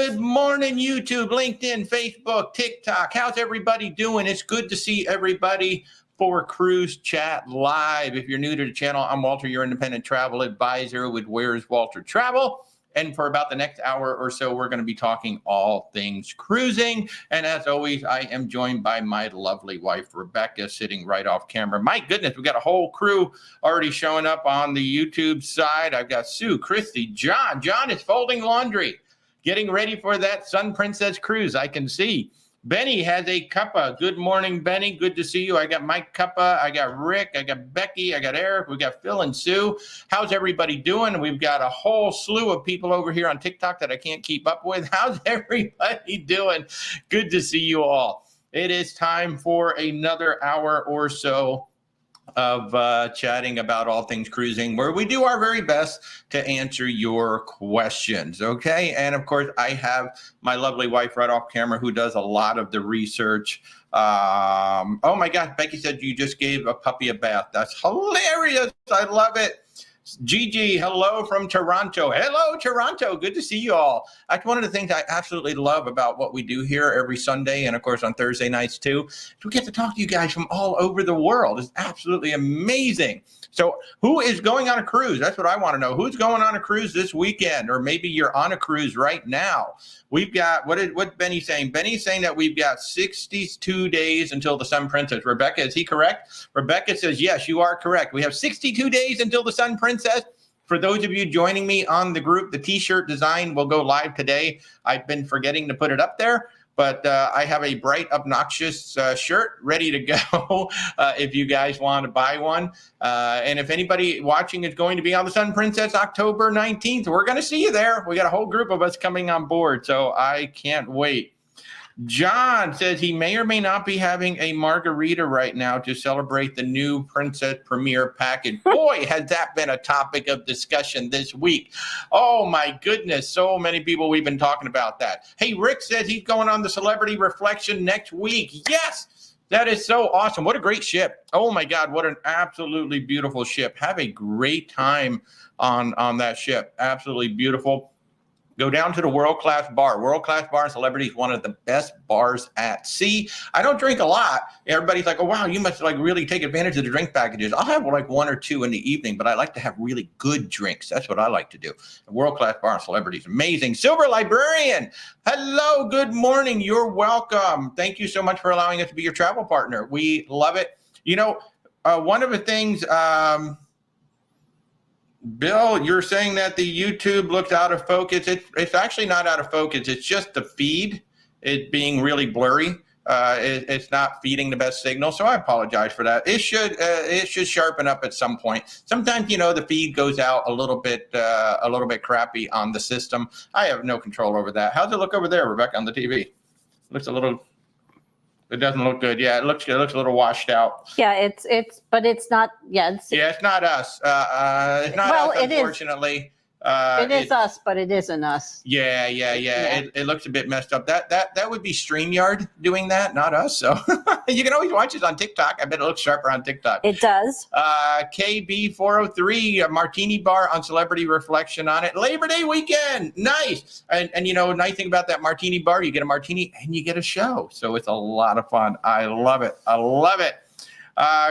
Good morning, YouTube, LinkedIn, Facebook, TikTok. How's everybody doing? It's good to see everybody for Cruise Chat Live. If you're new to the channel, I'm Walter, your independent travel advisor with Where's Walter Travel. And for about the next hour or so, we're going to be talking all things cruising. And as always, I am joined by my lovely wife, Rebecca, sitting right off camera. My goodness, we've got a whole crew already showing up on the YouTube side. I've got Sue, Christy, John. John is folding laundry, getting ready for that Sun Princess cruise, I can see. Benny has a cuppa. Good morning, Benny. Good to see you. I got Mike Cuppa. I got Rick. I got Becky. I got Eric. We got Phil and Sue. How's everybody doing? We've got a whole slew of people over here on TikTok that I can't keep up with. How's everybody doing? Good to see you all. It is time for another hour or so of chatting about all things cruising, where we do our very best to answer your questions. Okay. And of course, I have my lovely wife right off camera who does a lot of the research. Oh my gosh, Becky said you just gave a puppy a bath. That's hilarious. I love it. Gigi, hello from Toronto. Hello, Toronto. Good to see you all. That's one of the things I absolutely love about what we do here every Sunday, and of course on Thursday nights too. We get to talk to you guys from all over the world. It's absolutely amazing. So who is going on a cruise? That's what I want to know. Who's going on a cruise this weekend? Or maybe you're on a cruise right now. We've got, what's Benny saying? Benny's saying that we've got 62 days until the Sun Princess. Rebecca, is he correct? Rebecca says, yes, you are correct. We have 62 days until the Sun Princess. For those of you joining me on the group, the t-shirt design will go live today. I've been forgetting to put it up there, but I have a bright, obnoxious shirt ready to go if you guys want to buy one. And if anybody watching is going to be on the Sun Princess October 19th, we're going to see you there. We got a whole group of us coming on board, so I can't wait. John says he may or may not be having a margarita right now to celebrate the new Princess Premier package. Boy, has that been a topic of discussion this week. Oh, my goodness. So many people we've been talking about that. Hey, Rick says he's going on the Celebrity Reflection next week. Yes, that is so awesome. What a great ship. Oh, my God, what an absolutely beautiful ship. Have a great time on that ship. Absolutely beautiful. Go down to the World Class Bar. World Class Bar and Celebrity is one of the best bars at sea. I don't drink a lot. Everybody's like, oh, wow, you must like really take advantage of the drink packages. I'll have like one or two in the evening, but I like to have really good drinks. That's what I like to do. The World Class Bar and Celebrity is amazing. Silver Librarian, hello, good morning. You're welcome. Thank you so much for allowing us to be your travel partner. We love it. You know, one of the things... Bill, you're saying that the YouTube looked out of focus. It's actually not out of focus. It's just the feed, it being really blurry. It's not feeding the best signal, so I apologize for that. It should sharpen up at some point. Sometimes, you know, the feed goes out a little bit crappy on the system. I have no control over that. How's it look over there, Rebecca, on the TV? Looks a little. It doesn't look good. Yeah, it looks a little washed out. Yeah, but it's not. Yeah, it's not us. It's not us, unfortunately. It is us, but it isn't us. Yeah. It looks a bit messed up. That would be StreamYard doing that, not us. So you can always watch it on TikTok. I bet it looks sharper on TikTok. It does. KB403, a martini bar on Celebrity Reflection on it. Labor Day weekend. Nice. And you know, nice thing about that martini bar, you get a martini and you get a show. So it's a lot of fun. I love it. I love it.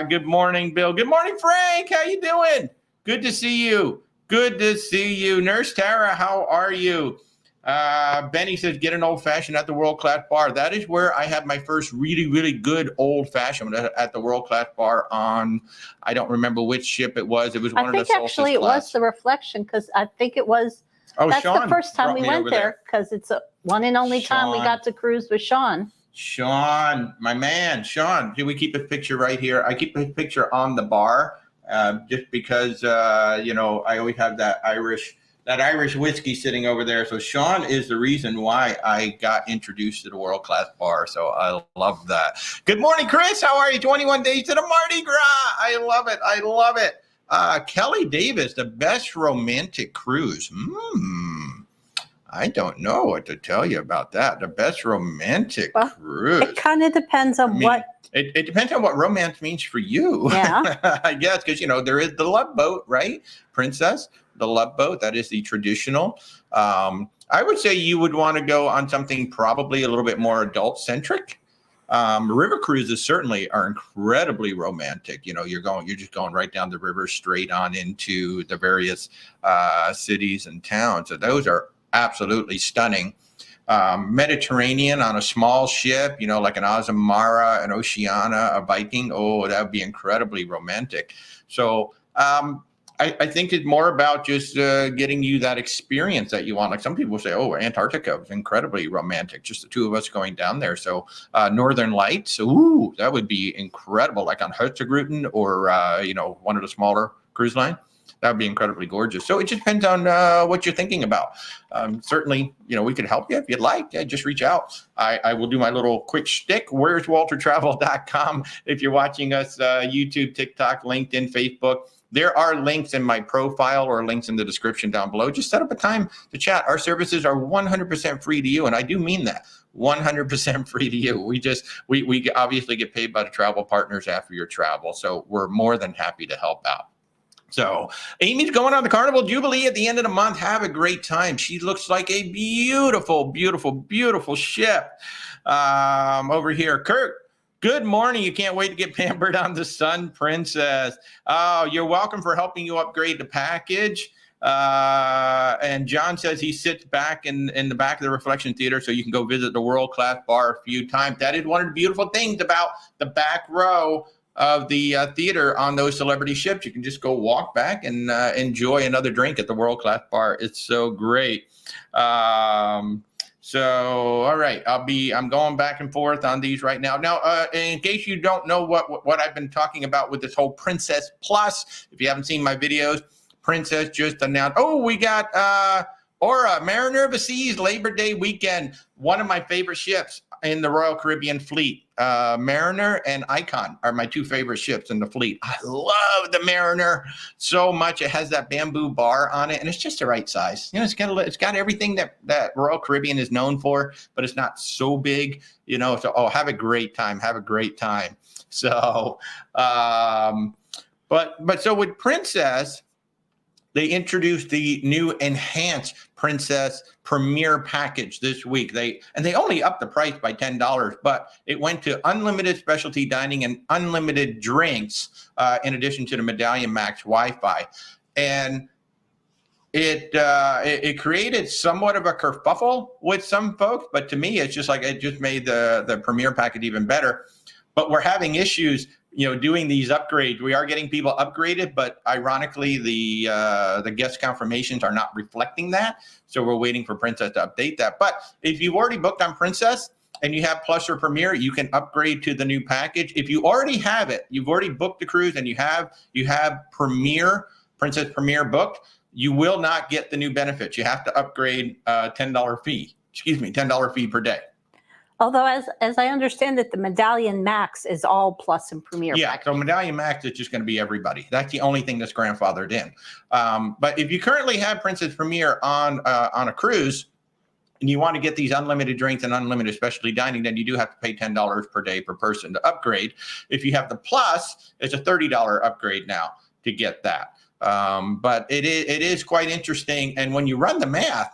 Good morning, Bill. Good morning, Frank. How you doing? Good to see you. Good to see you. Nurse Tara, how are you? Benny says, get an old-fashioned at the World Class Bar. That is where I had my first really, really good old-fashioned at the World Class Bar on, I don't remember which ship it was. It was one of the Solstice class. Actually it was the Reflection, because I think it was, that's Sean the first time we went there, because it's a one and only time we got to cruise with Sean. Sean, my man, Sean. Do we keep his picture right here? I keep his picture on the bar. Just because, you know, I always have that Irish whiskey sitting over there. So Sean is the reason why I got introduced to the World Class Bar. So I love that. Good morning, Chris. How are you? 21 days to the Mardi Gras. I love it. I love it. Kelly Davis, the best romantic cruise. I don't know what to tell you about that. The best romantic cruise. It kind of depends on what. It depends on what romance means for you. Yeah. I guess, because, you know, there is the love boat, right? Princess, the love boat. That is the traditional. I would say you would want to go on something probably a little bit more adult centric. River cruises certainly are incredibly romantic. You know, you're just going right down the river, straight on into the various cities and towns. So those are absolutely stunning. Mediterranean on a small ship, you know, like an Azamara, an Oceana, a Viking. Oh, that would be incredibly romantic. So I think it's more about just getting you that experience that you want. Like some people say, oh, Antarctica is incredibly romantic. Just the two of us going down there. So Northern Lights, ooh, that would be incredible. Like on Herzegruten or, you know, one of the smaller cruise lines. That would be incredibly gorgeous. So it just depends on what you're thinking about. Certainly, you know, we could help you if you'd like. Yeah, just reach out. I will do my little quick shtick. Where's WalterTravel.com? If you're watching us, YouTube, TikTok, LinkedIn, Facebook. There are links in my profile or links in the description down below. Just set up a time to chat. Our services are 100% free to you, and I do mean that. 100% free to you. We obviously get paid by the travel partners after your travel, so we're more than happy to help out. So Amy's going on the Carnival Jubilee at the end of the month. Have a great time. She looks like a beautiful, beautiful, beautiful ship. Over here, Kurt. Good morning. You can't wait to get pampered on the Sun Princess. Oh, you're welcome for helping you upgrade the package. And John says he sits back in the back of the Reflection Theater so you can go visit the world-class bar a few times. That is one of the beautiful things about the back row of the theater on those celebrity ships. You can just go walk back and enjoy another drink at the world-class bar. It's so great. So, all right, I'm going back and forth on these right now. Now, in case you don't know what I've been talking about with this whole Princess Plus, if you haven't seen my videos, Princess just announced, oh, we got Aura, Mariner of the Seas, Labor Day weekend, one of my favorite ships in the Royal Caribbean fleet. Mariner and Icon are my two favorite ships in the fleet. I love the Mariner so much. It has that bamboo bar on it, and it's just the right size. You know, it's got everything that Royal Caribbean is known for, but it's not so big. You know, so have a great time. Have a great time. So, but so with Princess, they introduced the new enhanced Princess Premier package this week. They only upped the price by $10, but it went to unlimited specialty dining and unlimited drinks, in addition to the Medallion Max Wi-Fi. And it created somewhat of a kerfuffle with some folks, but to me, it's just like it just made the Premier package even better. But we're having issues, you know, doing these upgrades. We are getting people upgraded, but ironically, the guest confirmations are not reflecting that. So we're waiting for Princess to update that. But if you've already booked on Princess and you have Plus or Premier, you can upgrade to the new package. If you already have it, you've already booked the cruise and you have Premier, Princess Premier booked, you will not get the new benefits. You have to upgrade $10 fee. $10 fee per day. Although, as I understand it, the Medallion Max is all Plus and Premier. Yeah, package. So Medallion Max is just going to be everybody. That's the only thing that's grandfathered in. But if you currently have Princess Premier on a cruise, and you want to get these unlimited drinks and unlimited specialty dining, then you do have to pay $10 per day per person to upgrade. If you have the Plus, it's a $30 upgrade now to get that. But it is quite interesting. And when you run the math,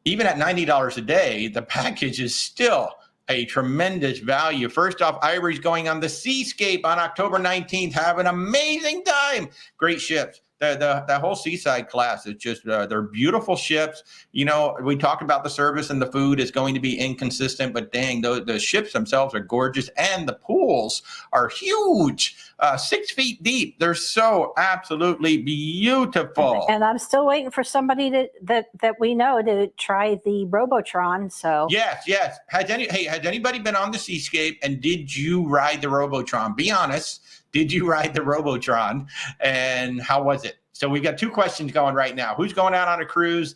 even at $90 a day, the package is still a tremendous value. First off, Ivory's going on the Seascape on October 19th. Have an amazing time. Great ships. The whole Seaside class is just, they're beautiful ships. You know, we talk about the service and the food is going to be inconsistent, but dang, the ships themselves are gorgeous and the pools are huge, 6 feet deep. They're so absolutely beautiful. And I'm still waiting for somebody that we know to try the Robotron. So yes. Has anybody been on the Seascape and did you ride the Robotron? Be honest. Did you ride the Robotron and how was it? So we've got two questions going right now. Who's going out on a cruise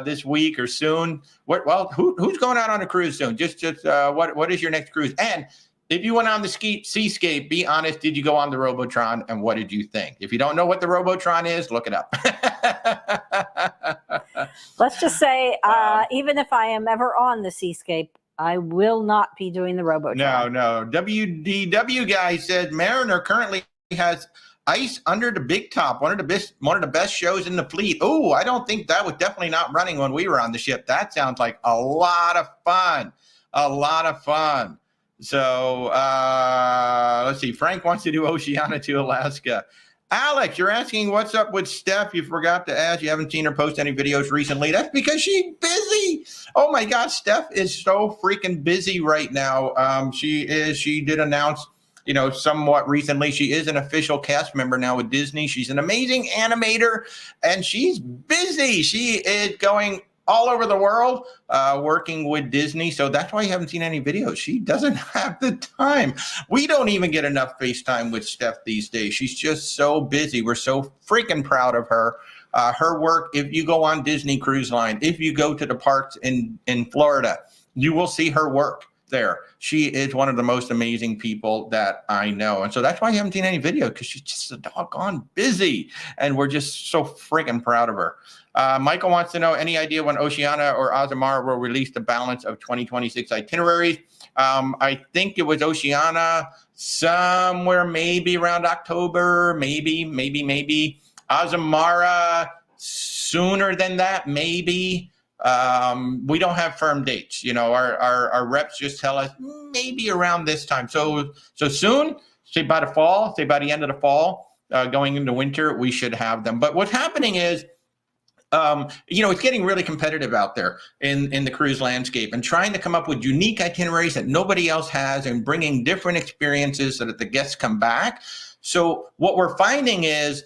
this week or soon? Who's going out on a cruise soon? Just what is your next cruise? And if you went on the Seascape, be honest, did you go on the Robotron and what did you think? If you don't know what the Robotron is, look it up. Let's just say, even if I am ever on the Seascape, I will not be doing the Robotron. No. WDW guy said Mariner currently has Ice Under the Big Top, one of the best shows in the fleet. Oh, I don't think that was definitely not running when we were on the ship. That sounds like a lot of fun. A lot of fun. So let's see. Frank wants to do Oceania to Alaska. Alex, you're asking what's up with Steph. You forgot to ask. You haven't seen her post any videos recently. That's because she's busy. Oh my God, Steph is so freaking busy right now. She did announce, somewhat recently, she is an official cast member now with Disney. She's an amazing animator, and she's busy. She is going all over the world working with Disney. So that's why you haven't seen any videos. She doesn't have the time. We don't even get enough FaceTime with Steph these days. She's just so busy. We're so freaking proud of her. Her work, if you go on Disney Cruise Line, if you go to the parks in Florida, you will see her work there. She is one of the most amazing people that I know. And so that's why you haven't seen any video, because she's just so doggone busy. And we're just so freaking proud of her. Michael wants to know, any idea when Oceania or Azamara will release the balance of 2026 itineraries? I think it was Oceania somewhere maybe around October, maybe. Azamara sooner than that, maybe. We don't have firm dates. Our reps just tell us maybe around this time. So soon, say by the fall, say by the end of the fall, going into winter, we should have them. But what's happening is, it's getting really competitive out there in the cruise landscape, and trying to come up with unique itineraries that nobody else has, and bringing different experiences so that the guests come back. So what we're finding is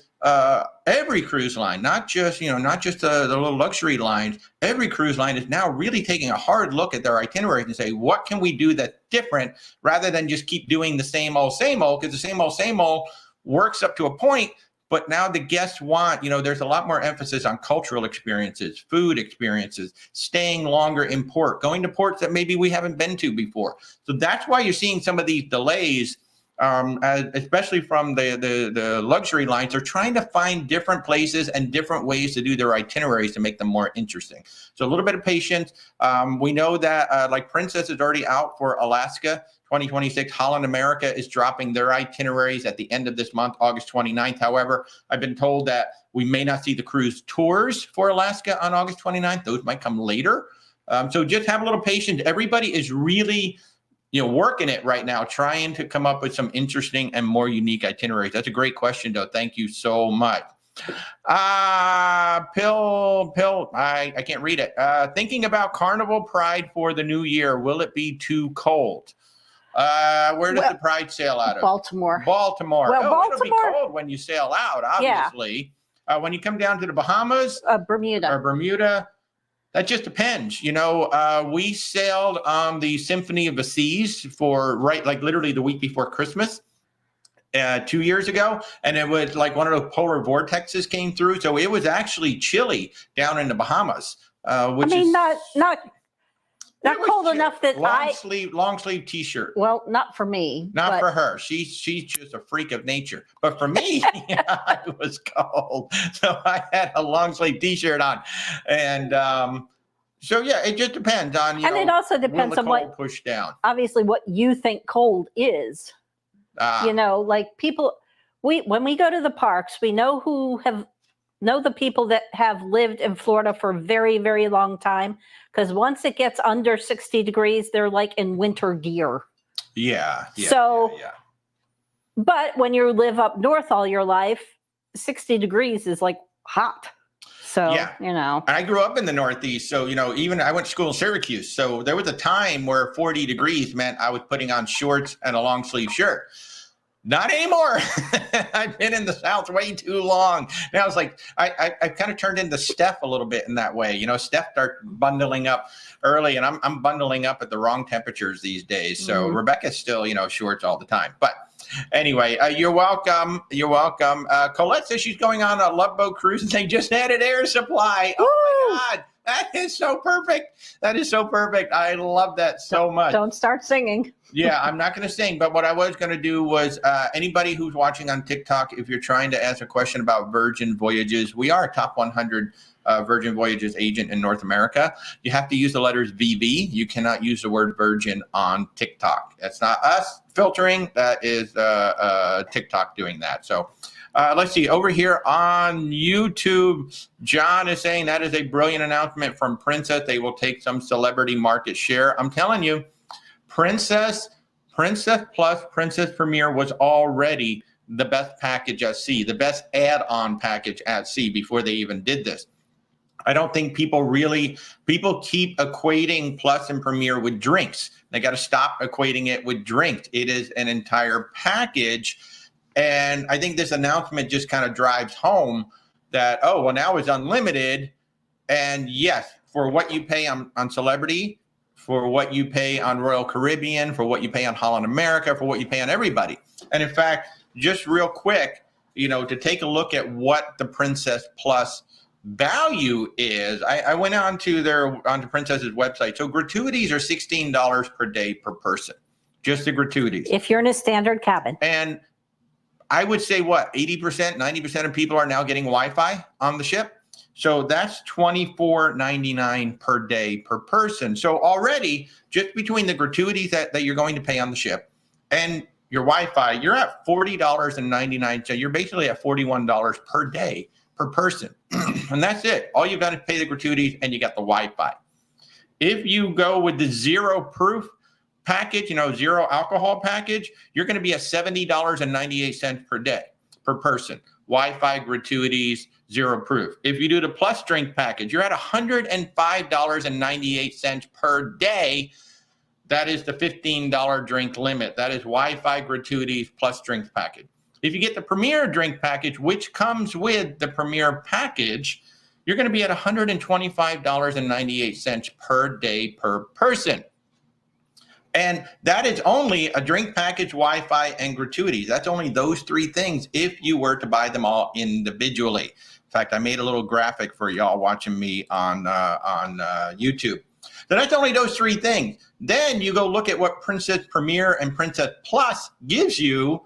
every cruise line, not just the little luxury lines, every cruise line is now really taking a hard look at their itineraries and say, what can we do that's different, rather than just keep doing the same old, because the same old works up to a point. But now the guests want, there's a lot more emphasis on cultural experiences, food experiences, staying longer in port, going to ports that maybe we haven't been to before. So that's why you're seeing some of these delays, especially from the luxury lines. They're trying to find different places and different ways to do their itineraries to make them more interesting. So a little bit of patience. We know that like Princess is already out for Alaska 2026. Holland America is dropping their itineraries at the end of this month, August 29th. However, I've been told that we may not see the cruise tours for Alaska on August 29th. Those might come later. So just have a little patience. Everybody is really working it right now, trying to come up with some interesting and more unique itineraries. That's a great question, though. Thank you so much. Pill, I can't read it. Thinking about Carnival Pride for the new year. Will it be too cold? Where does the Pride sail out of? Baltimore. Well, Baltimore. It'll be cold when you sail out, obviously. Yeah. When you come down to the Bahamas, Bermuda, that just depends. We sailed on the Symphony of the Seas for literally the week before Christmas 2 years ago. And it was like one of those polar vortexes came through. So it was actually chilly down in the Bahamas, not cold enough that long sleeve t-shirt. Well, not for me. Not for her. She's just a freak of nature. But for me, it was cold. So I had a long sleeve t-shirt on. And so yeah, it just depends on and it also depends on what push down. Obviously what you think cold is. Like people when we go to the parks, we know the people that have lived in Florida for a very, very long time, because once it gets under 60 degrees, they're like in winter gear. Yeah. But when you live up north all your life, 60 degrees is like hot. So, And I grew up in the Northeast. So, even I went to school in Syracuse. So there was a time where 40 degrees meant I was putting on shorts and a long sleeve shirt. Not anymore. I've been in the South way too long. Now it's like I kind of turned into Stef a little bit in that way. Stef started bundling up early, and I'm bundling up at the wrong temperatures these days. So Rebecca's still, shorts all the time. But anyway, you're welcome. Colette says she's going on a Love Boat cruise, and they just added air supply. Oh my God. That is so perfect. I love that so much. Don't start singing. Yeah, I'm not going to sing, but what I was going to do was anybody who's watching on TikTok, if you're trying to ask a question about Virgin Voyages, we are a top 100 Virgin Voyages agent in North America. You have to use the letters VV. You cannot use the word Virgin on TikTok. That's not us filtering. That is TikTok doing that. So Let's see, over here on YouTube, John is saying that is a brilliant announcement from Princess. They will take some celebrity market share. I'm telling you, Princess Plus, Princess Premier was already the best package at sea, the best add-on package at sea before they even did this. I don't think people keep equating Plus and Premier with drinks. They got to stop equating it with drinks. It is an entire package. And I think this announcement just kind of drives home that, oh, well, now it's unlimited. And yes, for what you pay on Celebrity, for what you pay on Royal Caribbean, for what you pay on Holland America, for what you pay on everybody. And in fact, just real quick, to take a look at what the Princess Plus value is, I went onto Princess's website. So gratuities are $16 per day per person, just the gratuities. If you're in a standard cabin. And I would say 80%, 90% of people are now getting Wi-Fi on the ship. So that's $24.99 per day per person. So already, just between the gratuities that you're going to pay on the ship and your Wi-Fi, you're at $40.99. So you're basically at $41 per day per person. And that's it. All you've got to pay the gratuities and you got the Wi-Fi. If you go with the zero proof package, zero alcohol package, you're going to be at $70.98 per day per person. Wi-Fi, gratuities, zero proof. If you do the plus drink package, you're at $105.98 per day. That is the $15 drink limit. That is Wi-Fi, gratuities, plus drinks package. If you get the Premier drink package, which comes with the Premier package, you're going to be at $125.98 per day per person. And that is only a drink package, Wi-Fi, and gratuities. That's only those three things if you were to buy them all individually. In fact, I made a little graphic for y'all watching me on YouTube. So that's only those three things. Then you go look at what Princess Premier and Princess Plus gives you.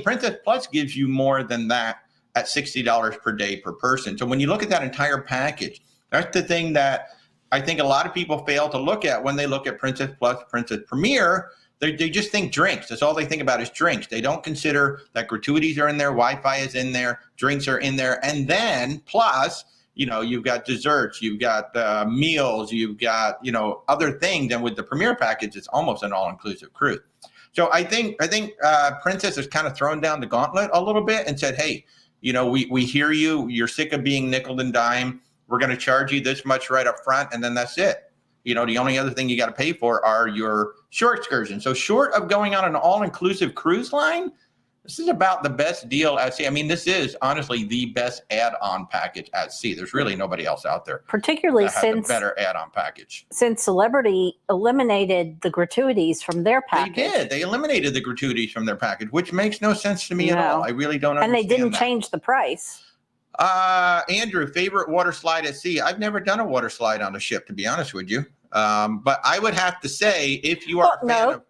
Princess Plus gives you more than that at $60 per day per person. So when you look at that entire package, that's the thing that I think a lot of people fail to look at when they look at Princess Plus, Princess Premier. They just think drinks. That's all they think about is drinks. They don't consider that gratuities are in there, Wi-Fi is in there, drinks are in there, and then plus, you've got desserts, you've got meals, you've got other things. And with the Premier package, it's almost an all-inclusive cruise. So I think Princess has kind of thrown down the gauntlet a little bit and said, hey, we hear you. You're sick of being nickel and dime. We're going to charge you this much right up front, and then that's it. The only other thing you got to pay for are your shore excursions. So short of going on an all-inclusive cruise line, this is about the best deal at sea. This is honestly the best add-on package at sea. There's really nobody else out there. Particularly since a better add-on package. Since Celebrity eliminated the gratuities from their package. They did. They eliminated the gratuities from their package, which makes no sense to me at all. I really don't understand. And they didn't change the price. Andrew, favorite water slide at sea? I've never done a water slide on a ship, to be honest with you. But I would have to say, if you are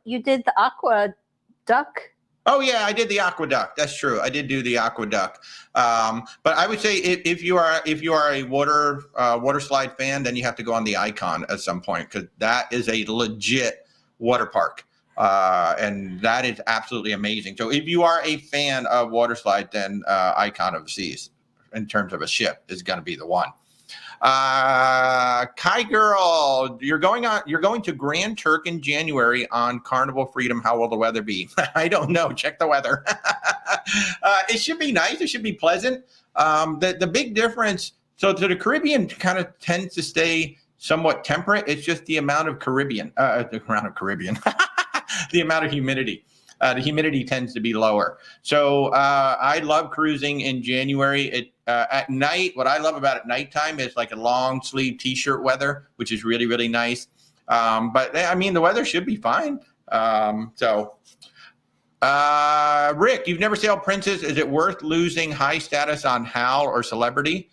you did the aqueduct. Oh yeah, I did the aqueduct. That's true. I did do the aqueduct. But I would say if you are a water slide fan, then you have to go on the Icon at some point, because that is a legit water park. And that is absolutely amazing. So if you are a fan of water slide, then Icon of the Seas, in terms of a ship, is going to be the one. Kai Girl, you're going to Grand Turk in January on Carnival Freedom. How will the weather be? I don't know. Check the weather. It should be nice. It should be pleasant. The big difference, so the Caribbean kind of tends to stay somewhat temperate. It's just the amount of the amount of humidity. The humidity tends to be lower. So I love cruising in January. At night, what I love about at nighttime is like a long sleeve t-shirt weather, which is really, really nice. But the weather should be fine. Rick, you've never sailed Princess. Is it worth losing high status on HAL or Celebrity?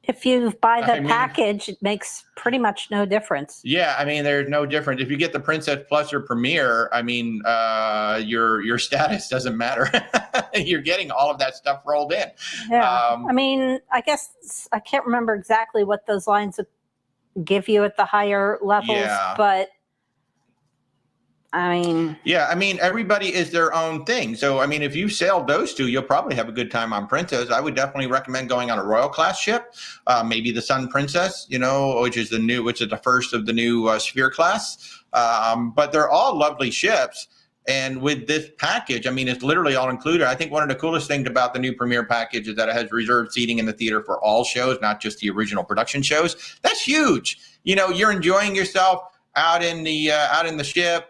If you buy the package, it makes pretty much no difference. Yeah, there's no difference. If you get the Princess Plus or Premier, your status doesn't matter. You're getting all of that stuff rolled in. Yeah, I guess I can't remember exactly what those lines give you at the higher levels, but I mean, yeah, I mean, everybody is their own thing. So, I mean, if you sailed those two, you'll probably have a good time on Princess. I would definitely recommend going on a Royal class ship, maybe the Sun Princess, you know, which is the first of the new Sphere class. But they're all lovely ships. And with this package, I mean, it's literally all included. I think one of the coolest things about the new premiere package is that it has reserved seating in the theater for all shows, not just the original production shows. That's huge. You know, you're enjoying yourself out in the ship,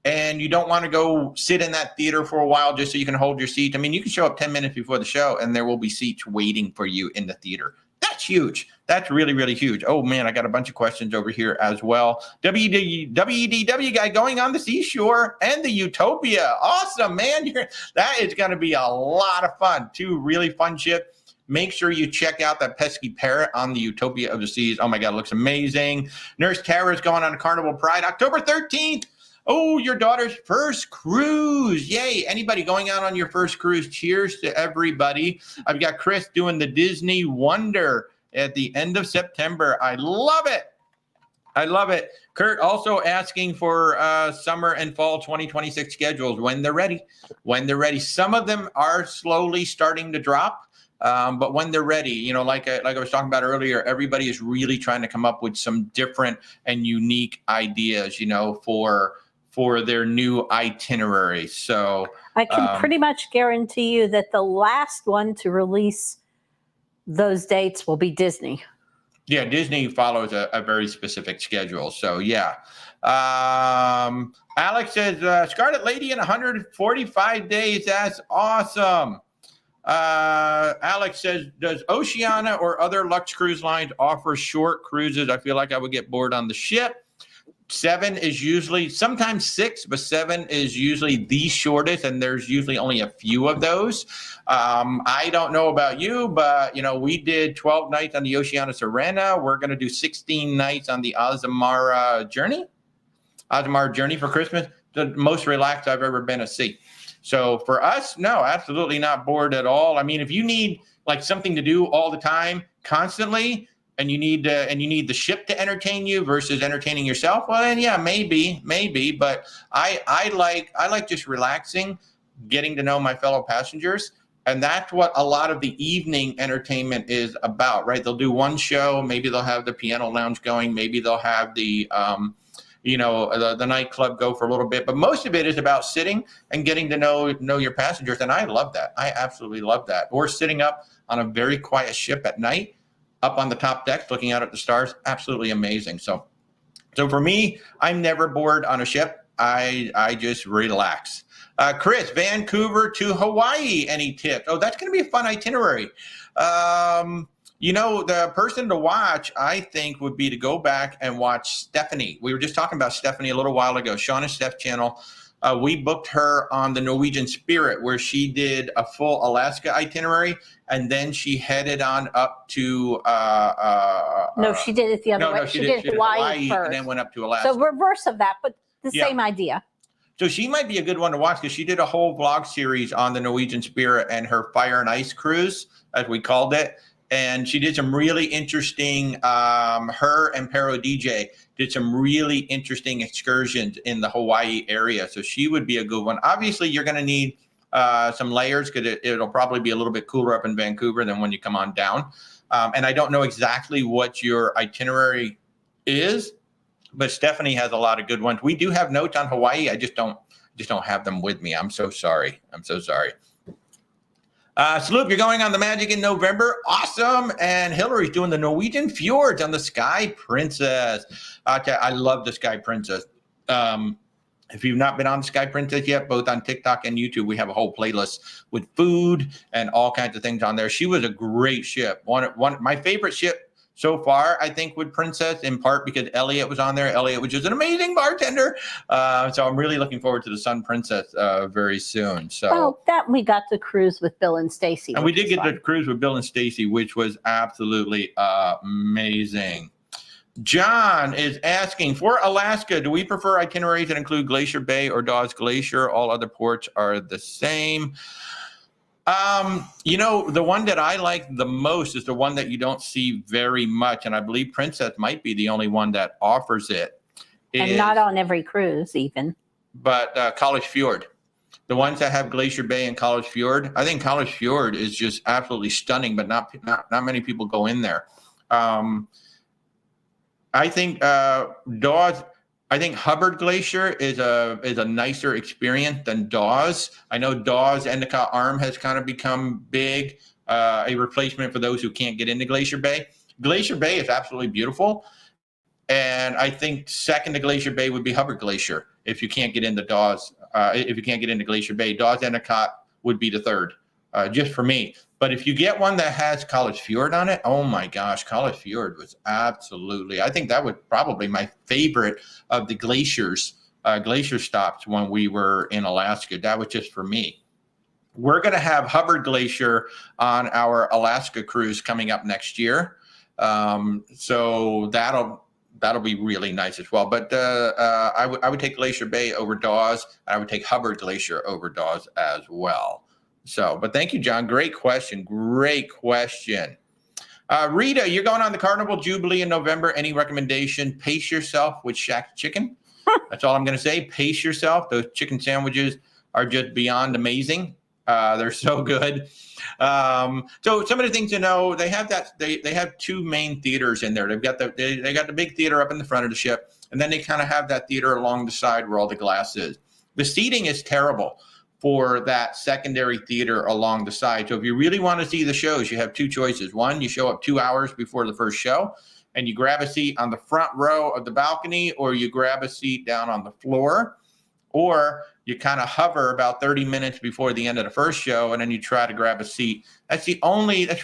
and you don't want to go sit in that theater for a while just so you can hold your seat. I mean, you can show up 10 minutes before the show, and there will be seats waiting for you in the theater. That's huge. That's really, really huge. Oh, man, I got a bunch of questions over here as well. WEDW guy going on the seashore and the Utopia. Awesome, man. That is going to be a lot of fun. Two really fun ships. Make sure you check out that pesky parrot on the Utopia of the Seas. Oh, my God, it looks amazing. Nurse Tara's going on a Carnival Pride October 13th. Oh, your daughter's first cruise. Yay. Anybody going out on your first cruise? Cheers to everybody. I've got Chris doing the Disney Wonder at the end of September. I love it. I love it. Kurt also asking for summer and fall 2026 schedules when they're ready. When they're ready. Some of them are slowly starting to drop. But when they're ready, you know, like I was talking about earlier, everybody is really trying to come up with some different and unique ideas, you know, for their new itinerary. So I can pretty much guarantee you that the last one to release those dates will be Disney. Yeah, Disney follows a very specific schedule. So yeah. Alex says, Scarlet Lady in 145 days. That's awesome. Alex says, does Oceania or other Lux cruise lines offer short cruises? I feel like I would get bored on the ship. 7 is usually, sometimes 6, but 7 is usually the shortest, and there's usually only a few of those. I don't know about you, but, you know, we did 12 nights on the Oceania Serena. We're going to do 16 nights on the Azamara Journey for Christmas. The most relaxed I've ever been at sea. So for us, no, absolutely not bored at all. I mean, if you need like something to do all the time, constantly, and you need the ship to entertain you versus entertaining yourself, well, then yeah, maybe. But I like just relaxing, getting to know my fellow passengers, and that's what a lot of the evening entertainment is about, right? They'll do one show, maybe they'll have the piano lounge going, maybe they'll have the the nightclub go for a little bit, but most of it is about sitting and getting to know your passengers, and I love that. I absolutely love that. Or sitting up on a very quiet ship at night, up on the top decks, looking out at the stars, absolutely amazing. So for me, I'm never bored on a ship. I just relax. Chris, Vancouver to Hawaii, any tips? Oh, that's going to be a fun itinerary. You know, the person to watch, I think, would be to go back and watch Stephanie. We were just talking about Stephanie a little while ago. Sean and Steph channel. We booked her on the Norwegian Spirit, where she did a full Alaska itinerary, and then she headed on up to. No, she did it the other way. No, she did Hawaii first, and then went up to Alaska. So reverse of that, but the same idea. So she might be a good one to watch because she did a whole vlog series on the Norwegian Spirit and her Fire and Ice cruise, as we called it. And she did some really interesting, her and Pero DJ did some really interesting excursions in the Hawaii area. So she would be a good one. Obviously, you're going to need some layers because it'll probably be a little bit cooler up in Vancouver than when you come on down. And I don't know exactly what your itinerary is, but Stephanie has a lot of good ones. We do have notes on Hawaii. I just don't have them with me. I'm so sorry. Sloop, you're going on the Magic in November. Awesome. And Hillary's doing the Norwegian Fjords on the Sky Princess. Okay, I love the Sky Princess. If you've not been on the Sky Princess yet, both on TikTok and YouTube, we have a whole playlist with food and all kinds of things on there. She was a great ship. One my favorite ship so far, I think, with Princess, in part because Elliot was on there. Elliot was just an amazing bartender. So I'm really looking forward to the Sun Princess very soon. So that we got to cruise with Bill and Stacy. And we did get to cruise with Bill and Stacy, which was absolutely amazing. John is asking, for Alaska, do we prefer itineraries that include Glacier Bay or Dawes Glacier? All other ports are the same. You know, the one that I like the most is the one that you don't see very much, and I believe Princess might be the only one that offers it. And not on every cruise, even. but College Fjord. The ones that have Glacier Bay and College Fjord, I think College Fjord is just absolutely stunning, but not many people go in there. I think Dawes. I think Hubbard Glacier is a nicer experience than Dawes. I know Dawes Endicott Arm has kind of become big, a replacement for those who can't get into Glacier Bay. Glacier Bay is absolutely beautiful, and I think second to Glacier Bay would be Hubbard Glacier if you can't get into Dawes. If you can't get into Glacier Bay, Dawes Endicott would be the third, just for me. But if you get one that has College Fjord on it, oh my gosh, College Fjord was absolutely, I think that was probably my favorite of the glacier stops when we were in Alaska. That was just for me. We're going to have Hubbard Glacier on our Alaska cruise coming up next year. So that'll be really nice as well. But I would take Glacier Bay over Dawes. I would take Hubbard Glacier over Dawes as well. So, but thank you, John. Great question. Great question. Rita, you're going on the Carnival Jubilee in November. Any recommendation? Pace yourself with Shack Chicken. That's all I'm going to say. Pace yourself. Those chicken sandwiches are just beyond amazing. They're so good. So some of the things to know, they have that they have two main theaters in there. They got the big theater up in the front of the ship, and then they kind of have that theater along the side where all the glass is. The seating is terrible for that secondary theater along the side. So if you really want to see the shows, you have two choices. One, you show up 2 hours before the first show and you grab a seat on the front row of the balcony, or you grab a seat down on the floor, or you kind of hover about 30 minutes before the end of the first show, and then you try to grab a seat. That's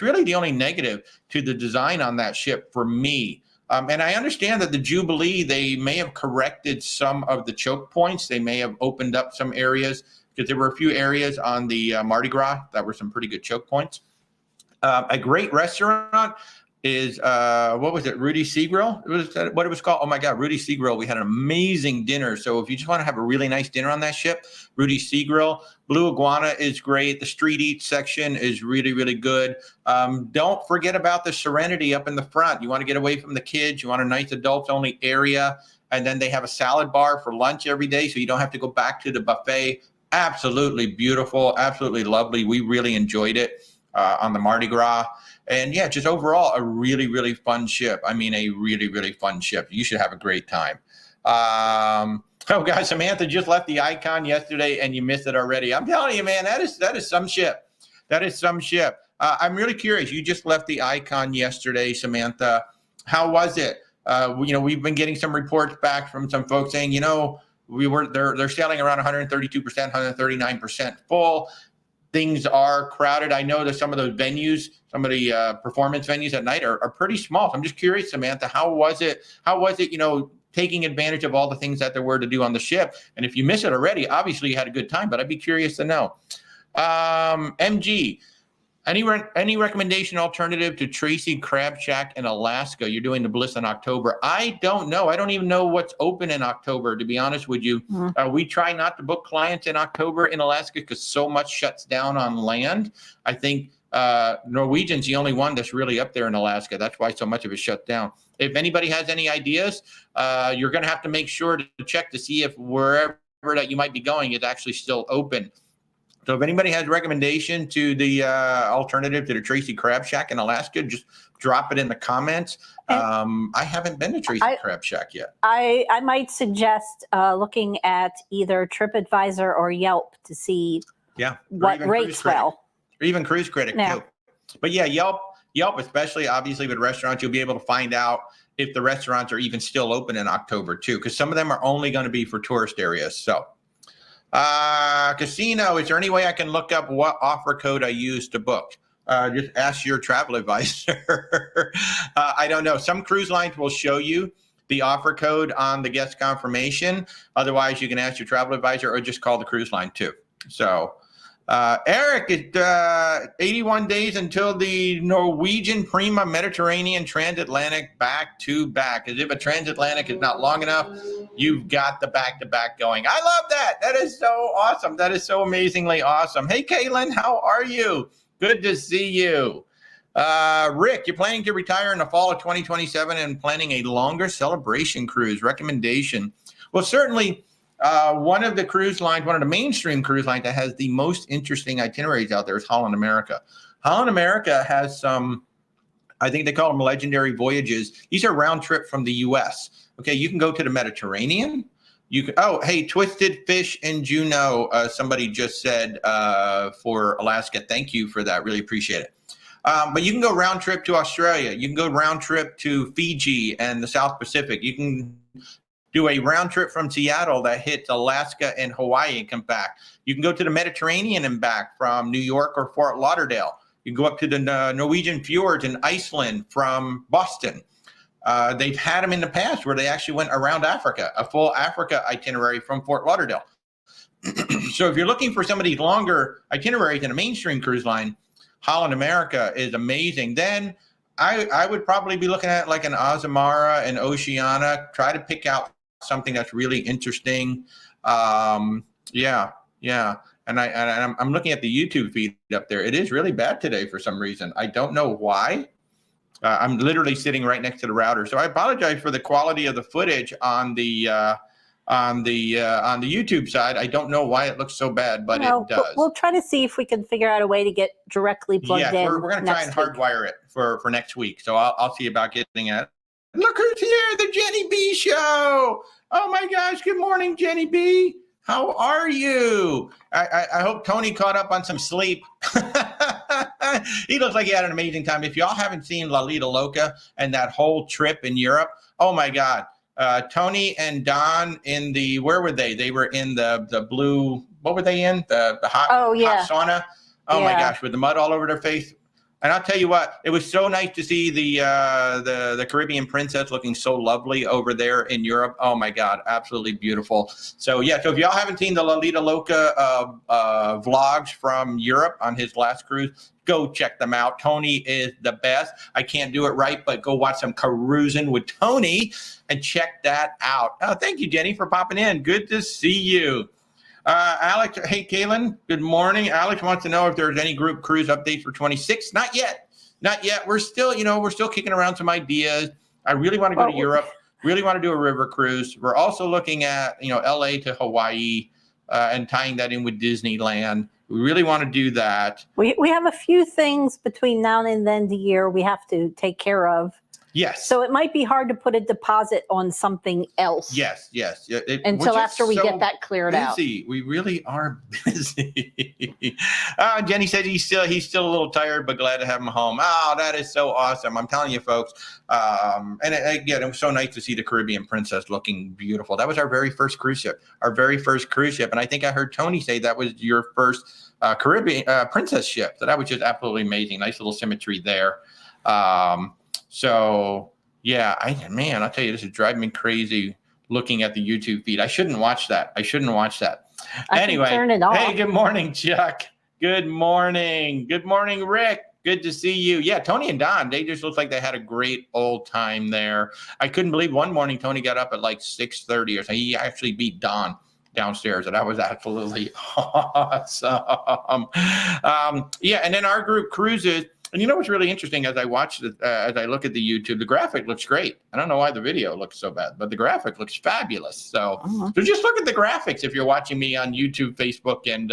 really the only negative to the design on that ship for me. And I understand that the Jubilee, they may have corrected some of the choke points. They may have opened up some areas, because there were a few areas on the Mardi Gras that were some pretty good choke points. A great restaurant is, what was it, Rudy Seagrill? Was that what it was called? Oh my God, Rudy Seagrill. We had an amazing dinner. So if you just want to have a really nice dinner on that ship, Rudy Seagrill. Blue Iguana is great. The street eat section is really, really good. Don't forget about the Serenity up in the front. You want to get away from the kids. You want a nice adults only area. And then they have a salad bar for lunch every day, so you don't have to go back to the buffet. Absolutely beautiful, absolutely lovely. We really enjoyed it on the Mardi Gras. And yeah, just overall, a really, really fun ship. I mean, a really, really fun ship. You should have a great time. Oh, guys, Samantha just left the Icon yesterday and you missed it already. I'm telling you, man, that is some ship. That is some ship. I'm really curious. You just left the Icon yesterday, Samantha. How was it? We've been getting some reports back from some folks saying, they're sailing around 132%, 139% full. Things are crowded. I know that some of those venues, some of the performance venues at night are pretty small. So I'm just curious, Samantha, how was it, taking advantage of all the things that there were to do on the ship? And if you miss it already, obviously you had a good time, but I'd be curious to know. MG, any recommendation alternative to Tracy Crab Shack in Alaska? You're doing the Bliss in October. I don't know. I don't even know what's open in October, to be honest with you. We try not to book clients in October in Alaska because so much shuts down on land. I think Norwegian's the only one that's really up there in Alaska. That's why so much of it shut down. If anybody has any ideas, you're going to have to make sure to check to see if wherever that you might be going is actually still open. So if anybody has a recommendation to the alternative to the Tracy Crab Shack in Alaska, just drop it in the comments. I haven't been to Tracy Crab Shack yet. I might suggest looking at either TripAdvisor or Yelp to see what rates well. Or even Cruise Critic too. But yeah, Yelp, especially obviously with restaurants, you'll be able to find out if the restaurants are even still open in October too, because some of them are only going to be for tourist areas. So. Casino, is there any way I can look up what offer code I use to book? Just ask your travel advisor. I don't know. Some cruise lines will show you the offer code on the guest confirmation. Otherwise, you can ask your travel advisor or just call the cruise line too. So, Eric, it's 81 days until the Norwegian Prima Mediterranean Transatlantic back-to-back. As if a transatlantic is not long enough, you've got the back-to-back going. I love that. That is so awesome. That is so amazingly awesome. Hey, Kaylin, how are you? Good to see you. Rick, you're planning to retire in the fall of 2027 and planning a longer celebration cruise. Recommendation. Well, certainly, one of the cruise lines, one of the mainstream cruise lines that has the most interesting itineraries out there is Holland America. Holland America has some, I think they call them legendary voyages. These are round trip from the U.S. Okay, you can go to the Mediterranean. You can, oh, hey, Twisted Fish in Juneau. Somebody just said for Alaska. Thank you for that. Really appreciate it. But you can go round trip to Australia. You can go round trip to Fiji and the South Pacific. You can do a round trip from Seattle that hits Alaska and Hawaii and come back. You can go to the Mediterranean and back from New York or Fort Lauderdale. You can go up to the Norwegian fjords in Iceland from Boston. They've had them in the past where they actually went around Africa, a full Africa itinerary from Fort Lauderdale. So if you're looking for some of these longer itineraries in a mainstream cruise line, Holland America is amazing. Then I would probably be looking at like an Azamara and Oceania. Try to pick out something that's really interesting. Yeah. And I'm looking at the YouTube feed up there. It is really bad today for some reason. I don't know why. I'm literally sitting right next to the router, so I apologize for the quality of the footage on the YouTube side. I don't know why it looks so bad, but it does. We'll try to see if we can figure out a way to get directly plugged in. We're going to try and hardwire it for next week. So I'll see about getting it. Look who's here, the Jenny B Show. Oh my gosh, good morning, Jenny B. How are you? I hope Tony caught up on some sleep. He looks like he had an amazing time. If y'all haven't seen La Lita Loca and that whole trip in Europe, oh my God. Tony and Don in the, where were they? They were in the blue, what were they in? The hot sauna. Oh my gosh, with the mud all over their face. And I'll tell you what, it was so nice to see the Caribbean princess looking so lovely over there in Europe. Oh my God, absolutely beautiful. So yeah, so if y'all haven't seen the La Lita Loca vlogs from Europe on his last cruise, go check them out. Tony is the best. I can't do it right, but go watch some cruising with Tony and check that out. Oh, thank you, Jenny, for popping in. Good to see you. Alex, hey, Kaylin, good morning. Alex wants to know if there's any group cruise updates for 26. Not yet. We're still, we're still kicking around some ideas. I really want to go to Europe, really want to do a river cruise. We're also looking at, LA to Hawaii and tying that in with Disneyland. We really want to do that. We have a few things between now and then the year we have to take care of. Yes. So it might be hard to put a deposit on something else. Yes. Until after we get that cleared out. We really are busy. Jenny said he's still a little tired, but glad to have him home. Oh, that is so awesome. I'm telling you, folks. And again, it was so nice to see the Caribbean princess looking beautiful. That was our very first cruise ship. And I think I heard Tony say that was your first Caribbean princess ship. So that was just absolutely amazing. Nice little symmetry there. So yeah, I'll tell you, this is driving me crazy looking at the YouTube feed. I shouldn't watch that. Anyway, turn it off. Hey, good morning, Chuck. Good morning. Good morning, Rick. Good to see you. Yeah, Tony and Don, they just looked like they had a great old time there. I couldn't believe one morning Tony got up at like 6:30 or something. He actually beat Don downstairs, and that was absolutely awesome. And then our group cruises. And what's really interesting as I watch it, as I look at the YouTube, the graphic looks great. I don't know why the video looks so bad, but the graphic looks fabulous. So, so just look at the graphics if you're watching me on YouTube, Facebook, and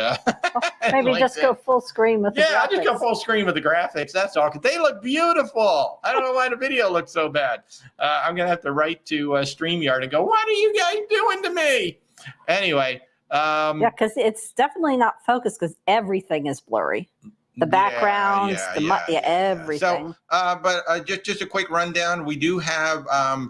maybe like just go full screen with the graphics. I'll just go full screen with the graphics. That's all, because they look beautiful. I don't know why the video looks so bad. I'm gonna have to write to StreamYard and go, "What are you guys doing to me?" Anyway, because it's definitely not focused because everything is blurry. The backgrounds, everything. So, but just a quick rundown. We do have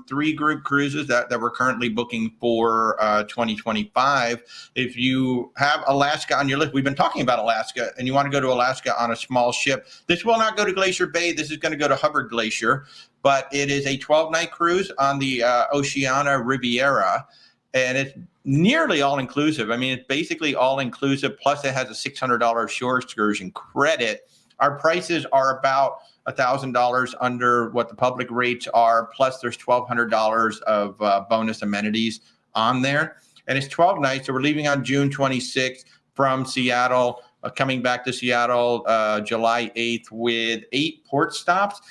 3 group cruises that we're currently booking for 2025. If you have Alaska on your list, we've been talking about Alaska, and you want to go to Alaska on a small ship. This will not go to Glacier Bay. This is going to go to Hubbard Glacier, but it is a 12-night cruise on the Oceania Riviera, and it's nearly all-inclusive. I mean, it's basically all-inclusive, plus it has a $600 shore excursion credit. Our prices are about $1,000 under what the public rates are, plus there's $1,200 of bonus amenities on there. And it's 12 nights, so we're leaving on June 26th from Seattle, coming back to Seattle July 8th with 8 port stops.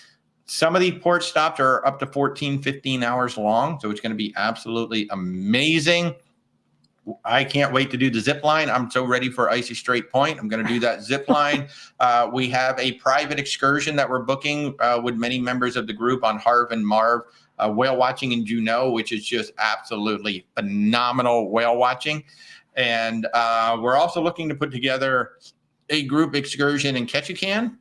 Some of these port stops are up to 14, 15 hours long, so it's going to be absolutely amazing. I can't wait to do the zip line. I'm so ready for Icy Strait Point. I'm going to do that zip line. We have a private excursion that we're booking with many members of the group on Harv and Marv. Whale watching in Juneau, which is just absolutely phenomenal whale watching. And we're also looking to put together a group excursion in Ketchikan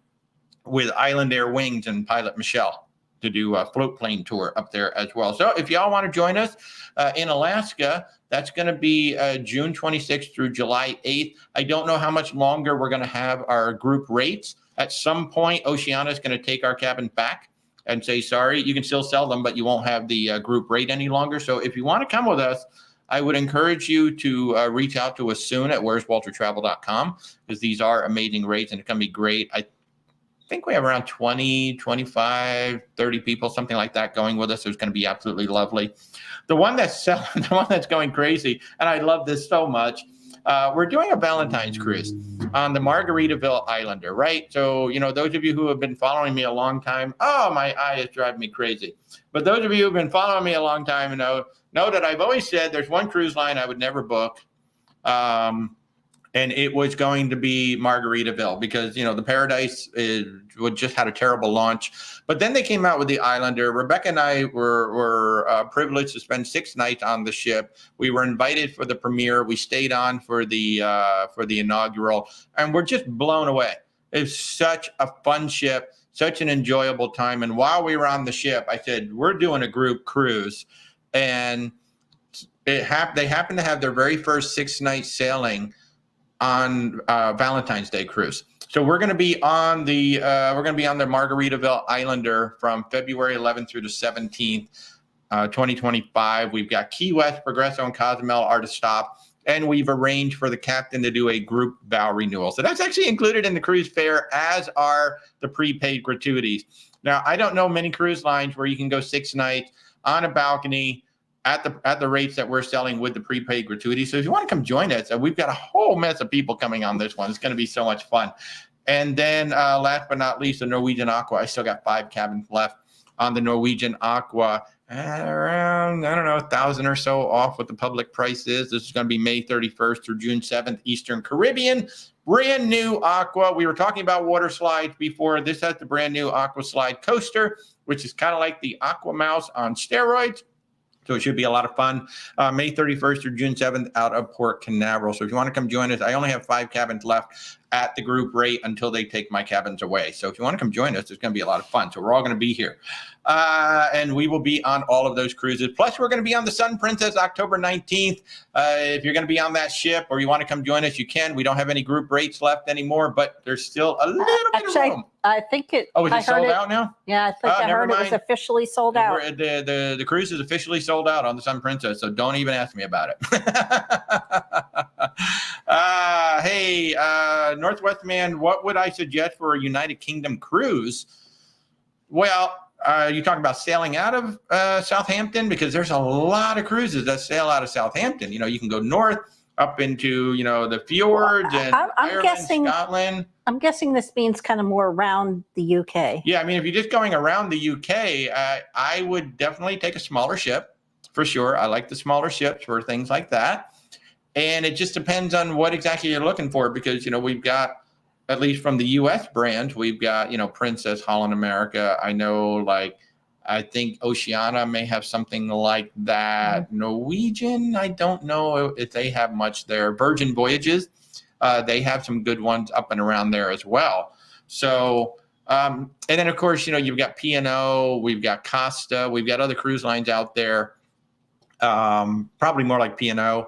with Island Air Wings and pilot Michelle to do a float plane tour up there as well. So if y'all want to join us in Alaska, that's going to be June 26th through July 8th. I don't know how much longer we're going to have our group rates. At some point, Oceania is going to take our cabins back and say, sorry, you can still sell them, but you won't have the group rate any longer. So if you want to come with us, I would encourage you to reach out to us soon at where'swaltertravel.com, because these are amazing rates and it's going to be great. I think we have around 20, 25, 30 people, something like that going with us. So it's going to be absolutely lovely. The one that's selling, the one that's going crazy, and I love this so much, we're doing a Valentine's cruise on the Margaritaville Islander, right? So, you know, those of you who have been following me a long time, oh, my eye is driving me crazy. But those of you who've been following me a long time know that I've always said there's one cruise line I would never book. And it was going to be Margaritaville because, you know, the Paradise just had a terrible launch. But then they came out with the Islander. Rebecca and I were privileged to spend 6 nights on the ship. We were invited for the premiere. We stayed on for the inaugural, and we're just blown away. It's such a fun ship, such an enjoyable time. And while we were on the ship, I said, we're doing a group cruise. And they happened to have their very first 6-night sailing on Valentine's Day cruise. So we're going to be on the Margaritaville Islander from February 11th through the 17th, 2025. We've got Key West, Progresso, and Cozumel are to stop, and we've arranged for the captain to do a group vow renewal. So that's actually included in the cruise fare, as are the prepaid gratuities. Now, I don't know many cruise lines where you can go 6 nights on a balcony at the rates that we're selling with the prepaid gratuity. So if you want to come join us, we've got a whole mess of people coming on this one. It's going to be so much fun. And then last but not least, the Norwegian Aqua. I still got 5 cabins left on the Norwegian Aqua. Around, I don't know, 1,000 or so off what the public price is. This is going to be May 31st through June 7th, Eastern Caribbean. Brand new Aqua. We were talking about water slides before. This has the brand new Aqua Slide Coaster, which is kind of like the Aqua Mouse on steroids. So it should be a lot of fun. May 31st through June 7th out of Port Canaveral. So if you want to come join us, I only have 5 cabins left at the group rate until they take my cabins away. So if you want to come join us, it's going to be a lot of fun. So we're all going to be here. And we will be on all of those cruises. Plus, we're going to be on the Sun Princess October 19th. If you're going to be on that ship or you want to come join us, you can. We don't have any group rates left anymore, but there's still a little bit of room. I think it. Oh, is it sold out now? Yeah, I think I heard it was officially sold out. The cruise is officially sold out on the Sun Princess, so don't even ask me about it. Hey, Northwest Man, what would I suggest for a United Kingdom cruise? Well, you talking about sailing out of Southampton? Because there's a lot of cruises that sail out of Southampton. You know, you can go north up into, you know, the fjords and Ireland, Scotland. I'm guessing this means kind of more around the UK. Yeah, I mean, if you're just going around the UK, I would definitely take a smaller ship for sure. I like the smaller ships for things like that. And it just depends on what exactly you're looking for, because, you know, we've got, at least from the U.S. brands, we've got, you know, Princess, Holland America. I know, like, I think Oceania may have something like that. Mm-hmm. Norwegian, I don't know if they have much there. Virgin Voyages, they have some good ones up and around there as well. So, and then, of course, you know, you've got P&O, we've got Costa, we've got other cruise lines out there, probably more like P&O.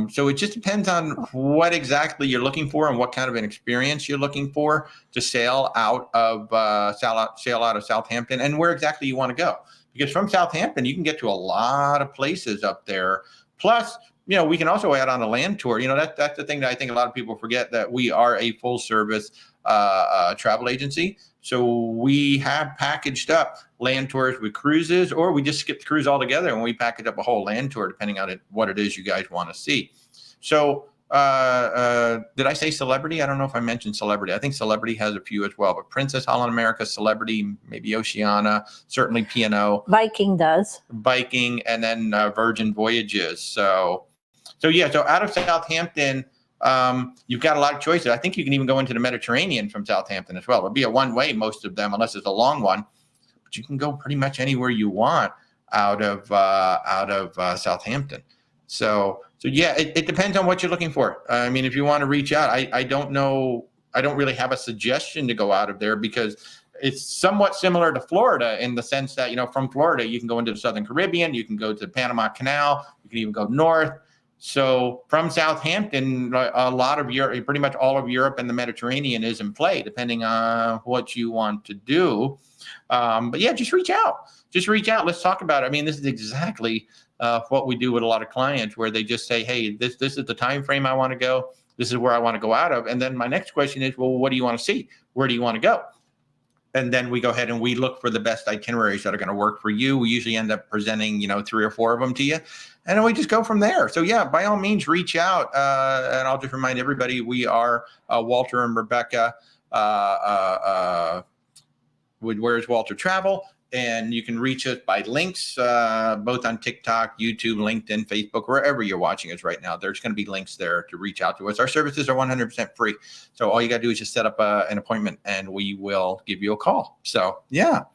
So it just depends on what exactly you're looking for and what kind of an experience you're looking for to sail out of Southampton, and where exactly you want to go. Because from Southampton, you can get to a lot of places up there. Plus, you know, we can also add on a land tour. You know, that's the thing that I think a lot of people forget, that we are a full service travel agency. So we have packaged up land tours with cruises, or we just skip the cruise altogether and we package up a whole land tour depending on what it is you guys want to see. So did I say Celebrity? I don't know if I mentioned Celebrity. I think Celebrity has a few as well, but Princess, Holland America, Celebrity, maybe Oceania, certainly P&O. Viking does. Viking, and then Virgin Voyages. So yeah, so out of Southampton, you've got a lot of choices. I think you can even go into the Mediterranean from Southampton as well. It'll be a one-way, most of them, unless it's a long one. But you can go pretty much anywhere you want out of Southampton. So yeah, it depends on what you're looking for. I mean, if you want to reach out, I don't know. I don't really have a suggestion to go out of there because it's somewhat similar to Florida in the sense that, from Florida, you can go into the Southern Caribbean, you can go to the Panama Canal, you can even go north. So from Southampton, a lot of Europe, pretty much all of Europe and the Mediterranean is in play, depending on what you want to do. But yeah, just reach out. Let's talk about it. I mean, this is exactly what we do with a lot of clients, where they just say, hey, this is the time frame I want to go. This is where I want to go out of. And then my next question is, well, what do you want to see? Where do you want to go? And then we go ahead and we look for the best itineraries that are going to work for you. We usually end up presenting, 3 or 4 of them to you. And then we just go from there. So yeah, by all means, reach out. And I'll just remind everybody, we are Walter and Rebecca with Where's Walter Travel. And you can reach us by links, both on TikTok, YouTube, LinkedIn, Facebook, wherever you're watching us right now. There's going to be links there to reach out to us. Our services are 100% free. So all you got to do is just set up an appointment and we will give you a call. So, yeah.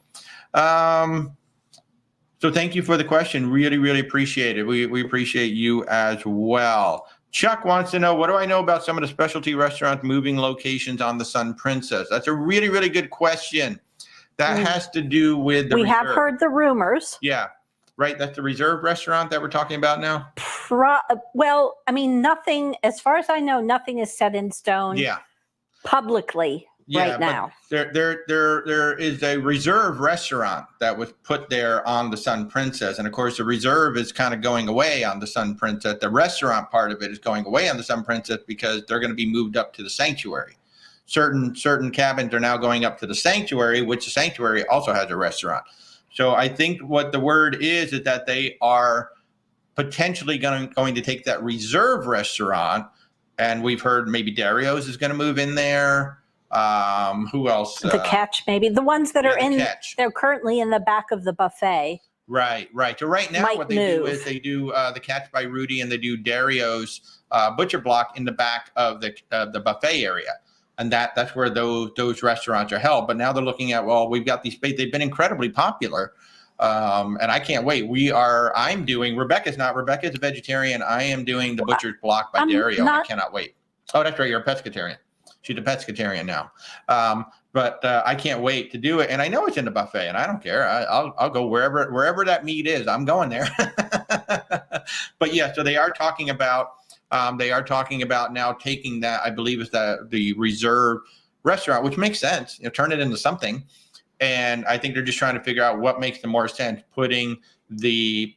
So thank you for the question. Really, really appreciate it. We appreciate you as well. Chuck wants to know, what do I know about some of the specialty restaurants moving locations on the Sun Princess? That's a really, really good question. That has to do with the We Reserve. have heard the rumors. Yeah, right. That's the Reserve restaurant that we're talking about now. Well, I mean, nothing, as far as I know, nothing is set in stone. Yeah. Publicly right now. There is a Reserve restaurant that was put there on the Sun Princess, and of course, the Reserve is kind of going away on the Sun Princess. The restaurant part of it is going away on the Sun Princess because they're going to be moved up to the Sanctuary. Certain cabins are now going up to the Sanctuary, which the Sanctuary also has a restaurant. So I think what the word is that they are potentially going to take that Reserve restaurant, and we've heard maybe Dario's is going to move in there. Who else? The Catch, maybe. The ones that are they're currently in the back of the buffet. Right. So right now what they do is they do the Catch by Rudy, and they do Dario's Butcher Block in the back of the buffet area. And that's where those restaurants are held. But now they're looking at, well, we've got these space. They've been incredibly popular. And I can't wait. Rebecca's a vegetarian. I am doing the Butcher's Block by Dario. I cannot wait. Oh, that's right. You're a pescatarian. She's a pescatarian now. But I can't wait to do it. And I know it's in the buffet, and I don't care. I'll go wherever that meat is. I'm going there. But yeah, so they are talking about now taking that, I believe is the Reserve restaurant, which makes sense. Turn it into something. And I think they're just trying to figure out what makes the more sense, putting the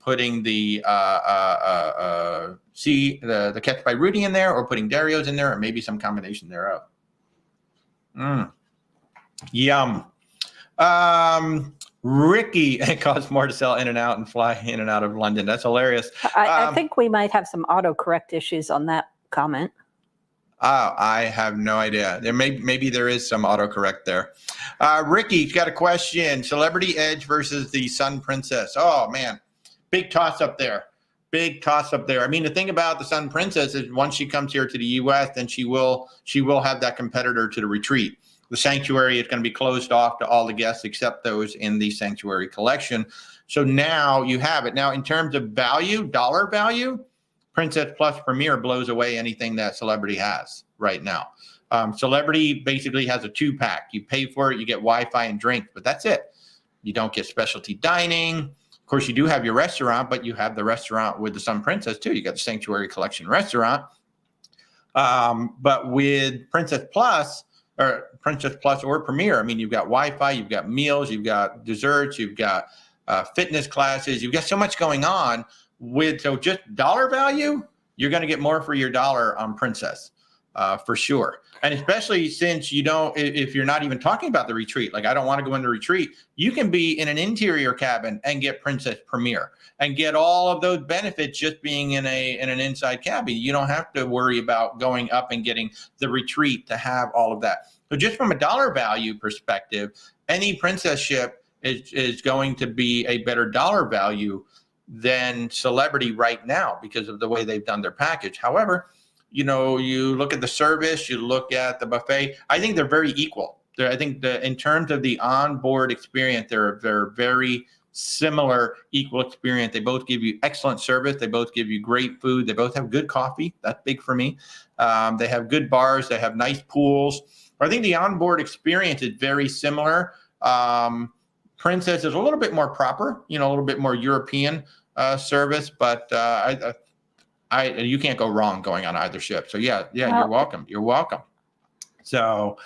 Catch by Rudy in there, or putting Dario's in there, or maybe some combination thereof. Yum. Ricky, it costs more to sell in and out and fly in and out of London. That's hilarious. I think we might have some autocorrect issues on that comment. I have no idea. Maybe there is some autocorrect there. Ricky's got a question. Celebrity Edge versus the Sun Princess. Oh man, big toss up there. I mean, the thing about the Sun Princess is once she comes here to the U.S., then she will have that competitor to the retreat. The Sanctuary is going to be closed off to all the guests except those in the Sanctuary collection. So now you have it. Now, in terms of value, dollar value, Princess Plus Premier blows away anything that Celebrity has right now. Celebrity basically has a 2-pack. You pay for it, you get Wi-Fi and drinks, but that's it. You don't get specialty dining. Of course, you do have your restaurant, but you have the restaurant with the Sun Princess too. You got the Sanctuary Collection restaurant. But with Princess Plus or Premier, I mean, you've got Wi-Fi, you've got meals, you've got desserts, you've got fitness classes, you've got so much going on. So just dollar value, you're going to get more for your dollar on Princess, for sure. And especially since if you're not even talking about the retreat, like I don't want to go into retreat, you can be in an interior cabin and get Princess Premier and get all of those benefits just being in an inside cabin. You don't have to worry about going up and getting the retreat to have all of that. So just from a dollar value perspective, any Princess ship is going to be a better dollar value than Celebrity right now because of the way they've done their package. However, you look at the service, you look at the buffet. I think they're very equal. I think in terms of the onboard experience, they're very similar, equal experience. They both give you excellent service. They both give you great food. They both have good coffee. That's big for me. They have good bars. They have nice pools. I think the onboard experience is very similar. Princess is a little bit more proper, a little bit more European service, but you can't go wrong going on either ship. So yeah, you're welcome. You're welcome. So,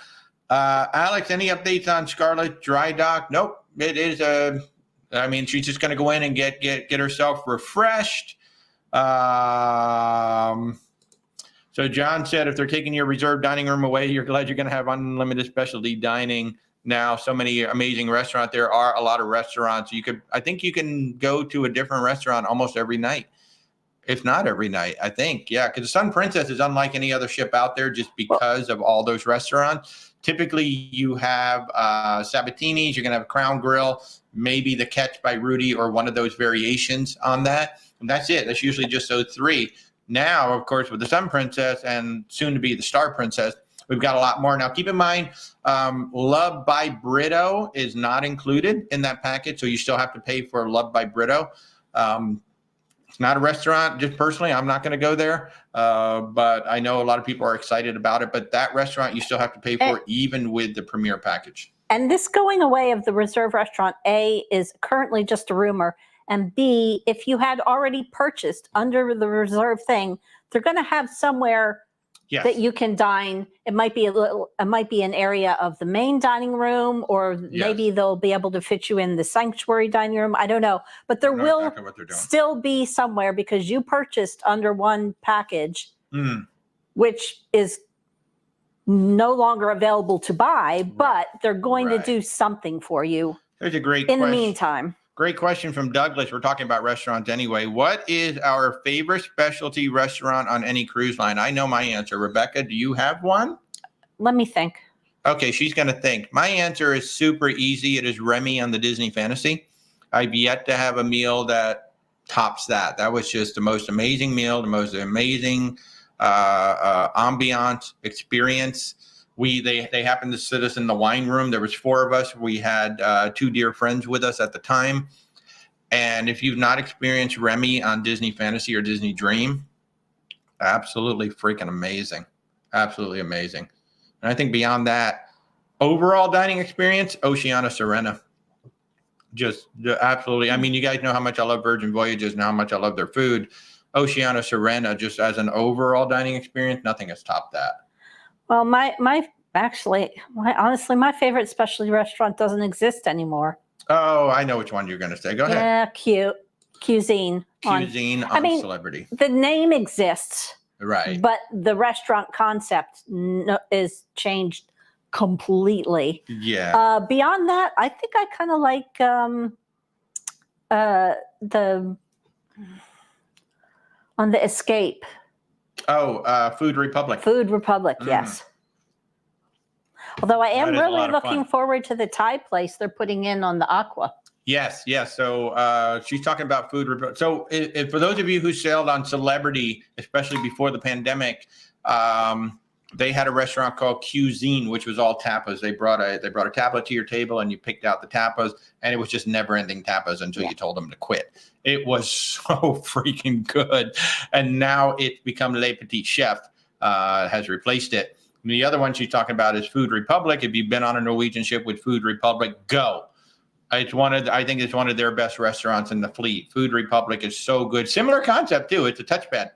Alex, any updates on Scarlet Dry Dock? Nope. It is she's just going to go in and get herself refreshed. So John said, if they're taking your reserved dining room away, you're glad you're going to have unlimited specialty dining now. So many amazing restaurants. There are a lot of restaurants. I think you can go to a different restaurant almost every night, if not every night, I think. Yeah, because the Sun Princess is unlike any other ship out there just because of all those restaurants. Typically, you have Sabatini's, you're going to have Crown Grill, maybe the Catch by Rudy or one of those variations on that. And that's it. That's usually just those three. Now, of course, with the Sun Princess and soon to be the Star Princess, we've got a lot more. Now, keep in mind, Love by Brito is not included in that package, so you still have to pay for Love by Brito. It's not a restaurant. Just personally, I'm not going to go there, but I know a lot of people are excited about it. But that restaurant, you still have to pay for even with the Premier package. And this going away of the reserve restaurant, A, is currently just a rumor. And B, if you had already purchased under the reserve thing, they're going to have somewhere that you can dine. It might be an area of the main dining room, or maybe they'll be able to fit you in the sanctuary dining room. I don't know, but there will still be somewhere because you purchased under one package, which is no longer available to buy, but they're going to do something for you. There's a great in the meantime. Great question from Douglas. We're talking about restaurants anyway. What is our favorite specialty restaurant on any cruise line? I know my answer. Rebecca, do you have one? Let me think. Okay, she's going to think. My answer is super easy. It is Remy on the Disney Fantasy. I've yet to have a meal that tops that. That was just the most amazing meal, the most amazing ambiance experience. They happened to sit us in the wine room. There was 4 of us. We had 2 dear friends with us at the time. And if you've not experienced Remy on Disney Fantasy or Disney Dream, absolutely freaking amazing. Absolutely amazing. And I think beyond that, overall dining experience, Oceana Serena. Just absolutely. I mean, you guys know how much I love Virgin Voyages and how much I love their food. Oceana Serena, just as an overall dining experience, nothing has topped that. Well, honestly, my favorite specialty restaurant doesn't exist anymore. Oh, I know which one you're going to say. Go ahead. Yeah, Cuisine. Cuisine on Celebrity. The name exists. Right. But the restaurant concept is changed completely. Yeah. Beyond that, I think I kind of like on the Escape. Oh, Food Republic. Food Republic, yes. Although I am really looking forward to the Thai place they're putting in on the Aqua. Yes. So she's talking about Food Republic. So if for those of you who sailed on Celebrity, especially before the pandemic, they had a restaurant called Cuisine, which was all tapas. They brought a tablet to your table and you picked out the tapas, and it was just never-ending tapas until you told them to quit. It was so freaking good. And now it's become Le Petit Chef, has replaced it. And the other one she's talking about is Food Republic. If you've been on a Norwegian ship with Food Republic, go. I think it's one of their best restaurants in the fleet. Food Republic is so good. Similar concept too. It's a touchpad,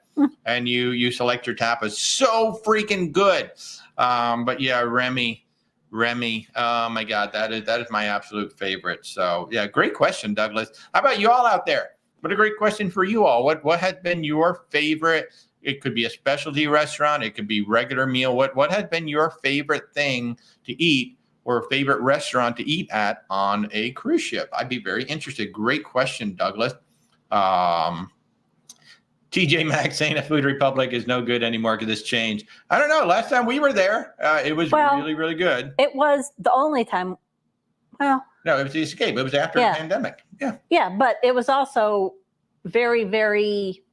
and you select your tapas. So freaking good. But yeah, Remy. Oh my God, that is my absolute favorite. So yeah, great question, Douglas. How about you all out there? What a great question for you all. What has been your favorite? It could be a specialty restaurant. It could be regular meal. What has been your favorite thing to eat or a favorite restaurant to eat at on a cruise ship? I'd be very interested. Great question, Douglas. TJ Maxx saying that Food Republic is no good anymore because it's changed. I don't know. Last time we were there, it was really, really good. It was the only time. Well, no, it was the Escape. It was after the pandemic. Yeah. Yeah, but it was also very, very,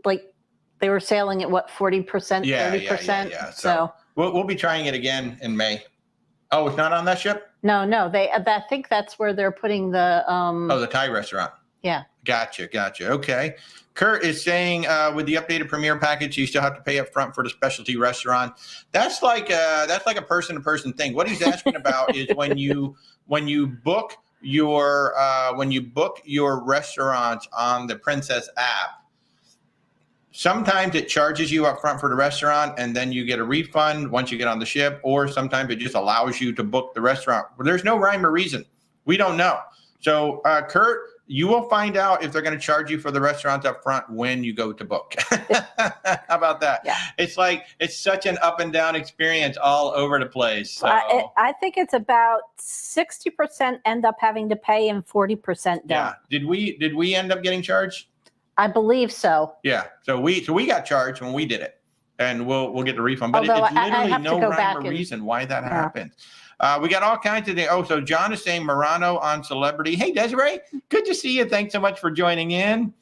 like they were selling at what, 40%, 30%? Yeah. So we'll be trying it again in May. Oh, it's not on that ship? No, I think that's where they're putting the, the Thai restaurant. Yeah. Gotcha. Okay. Kurt is saying with the updated Premier package, you still have to pay up front for the specialty restaurant. That's like a person-to-person thing. What he's asking about is when you book your restaurant on the Princess app. Sometimes it charges you up front for the restaurant, and then you get a refund once you get on the ship, or sometimes it just allows you to book the restaurant. There's no rhyme or reason. We don't know. So, Kurt, you will find out if they're going to charge you for the restaurant up front when you go to book. How about that? Yeah. It's such an up and down experience all over the place. So. I think it's about 60% end up having to pay and 40% don't. Yeah. Did we end up getting charged? I believe so. Yeah. So we got charged when we did it, and we'll get the refund. But Although it's literally no rhyme or and reason why that happened. We got all kinds of things. Oh, so John is saying Murano on Celebrity. Hey, Desiree, good to see you. Thanks so much for joining in.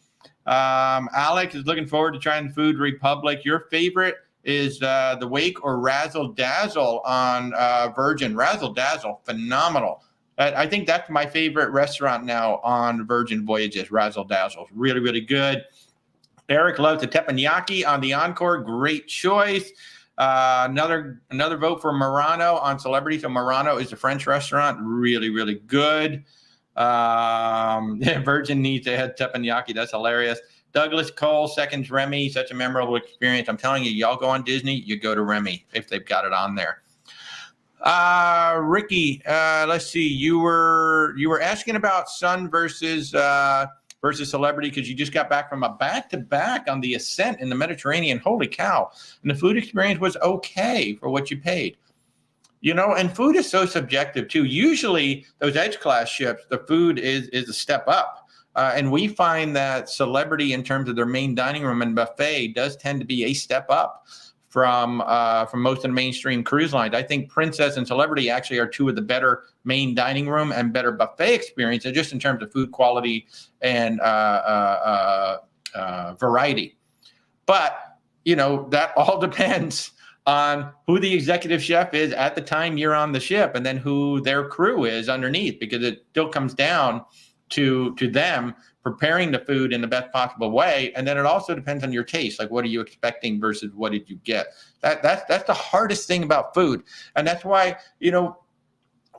Alex is looking forward to trying Food Republic. Your favorite is the Wake or Razzle Dazzle on Virgin. Razzle Dazzle, phenomenal. I think that's my favorite restaurant now on Virgin Voyages. Razzle Dazzle, really, really good. Eric loves the teppanyaki on the Encore. Great choice. Another vote for Murano on Celebrity. So Murano is a French restaurant. Really, really good. Virgin needs to have teppanyaki. That's hilarious. Douglas Cole, seconds Remy. Such a memorable experience. I'm telling you, y'all go on Disney, you go to Remy if they've got it on there. Ricky, let's see. You were asking about Sun versus Celebrity because you just got back from a back-to-back on the Ascent in the Mediterranean. Holy cow. And the food experience was okay for what you paid. And food is so subjective too. Usually those edge class ships, the food is a step up. And we find that Celebrity in terms of their main dining room and buffet does tend to be a step up from most of the mainstream cruise lines. I think Princess and Celebrity actually are two of the better main dining room and better buffet experiences just in terms of food quality and variety. But, that all depends on who the executive chef is at the time you're on the ship and then who their crew is underneath, because it still comes down to them preparing the food in the best possible way. And then it also depends on your taste. Like, what are you expecting versus what did you get? That's the hardest thing about food. And that's why,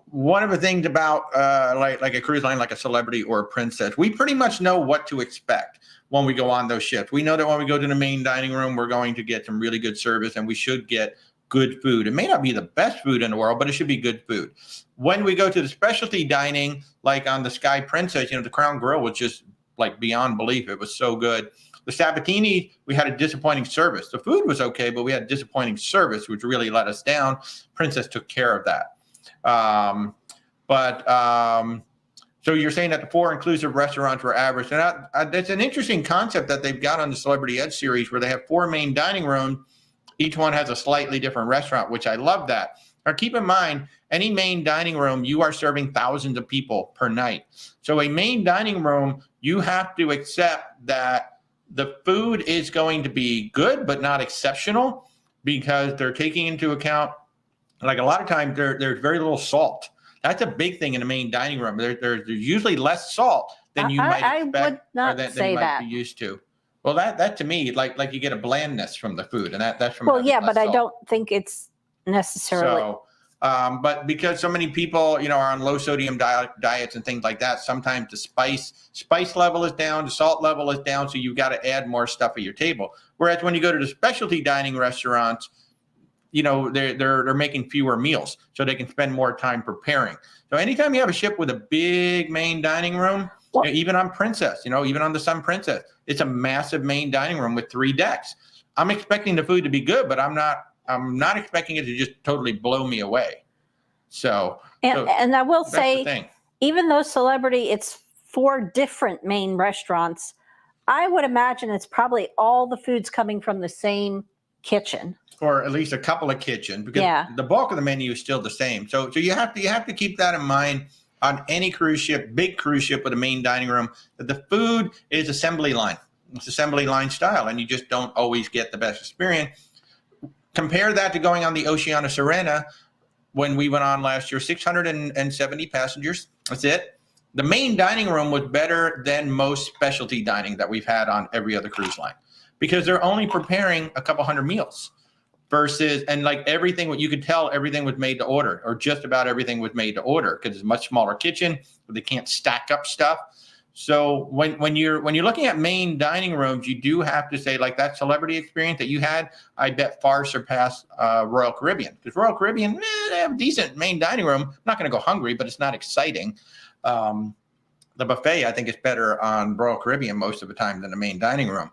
one of the things about like a cruise line, like a Celebrity or a Princess, we pretty much know what to expect when we go on those ships. We know that when we go to the main dining room, we're going to get some really good service and we should get good food. It may not be the best food in the world, but it should be good food. When we go to the specialty dining, like on the Sky Princess, the Crown Grill was just like beyond belief. It was so good. The Sabatini, we had a disappointing service. The food was okay, but we had disappointing service, which really let us down. Princess took care of that. So you're saying that the 4 inclusive restaurants were average. And that's an interesting concept that they've got on the Celebrity Edge series where they have 4 main dining rooms. Each one has a slightly different restaurant, which I love that. Now, keep in mind, any main dining room, you are serving thousands of people per night. So a main dining room, you have to accept that the food is going to be good, but not exceptional, because they're taking into account, like a lot of times, there's very little salt. That's a big thing in the main dining room. There's usually less salt than you might expect, I would not than say you might that. be used to. Well, that to me, like you get a blandness from the food, and that's from but salt. I don't think it's necessarily. So, but because so many people, are on low sodium diets and things like that, sometimes the spice level is down, the salt level is down, so you've got to add more stuff at your table. Whereas when you go to the specialty dining restaurants, they're making fewer meals, so they can spend more time preparing. So anytime you have a ship with a big main dining room, even on Princess, even on the Sun Princess, it's a massive main dining room with 3 decks. I'm expecting the food to be good, but I'm not expecting it to just totally blow me away. And I will say, even though Celebrity, it's 4 different main restaurants, I would imagine it's probably all the food's coming from the same kitchen. Or at least a couple of kitchens, because the bulk of the menu is still the same. So you have to keep that in mind on any cruise ship, big cruise ship with a main dining room, that the food is assembly line. It's assembly line style, and you just don't always get the best experience. Compare that to going on the Oceana Serena when we went on last year, 670 passengers. That's it. The main dining room was better than most specialty dining that we've had on every other cruise line, because they're only preparing a couple hundred meals versus, and like everything, what you could tell, everything was made to order, or just about everything was made to order, because it's a much smaller kitchen, but they can't stack up stuff. So when you're looking at main dining rooms, you do have to say, like, that celebrity experience that you had, I bet far surpassed Royal Caribbean, because Royal Caribbean, they have a decent main dining room. I'm not going to go hungry, but it's not exciting. The buffet, I think, is better on Royal Caribbean most of the time than the main dining room.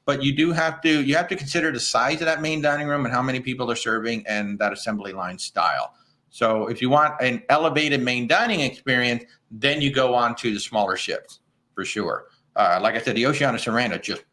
But you have to consider the size of that main dining room and how many people are serving and that assembly line style. So if you want an elevated main dining experience, then you go on to the smaller ships for sure. Like I said, the Oceana Serena just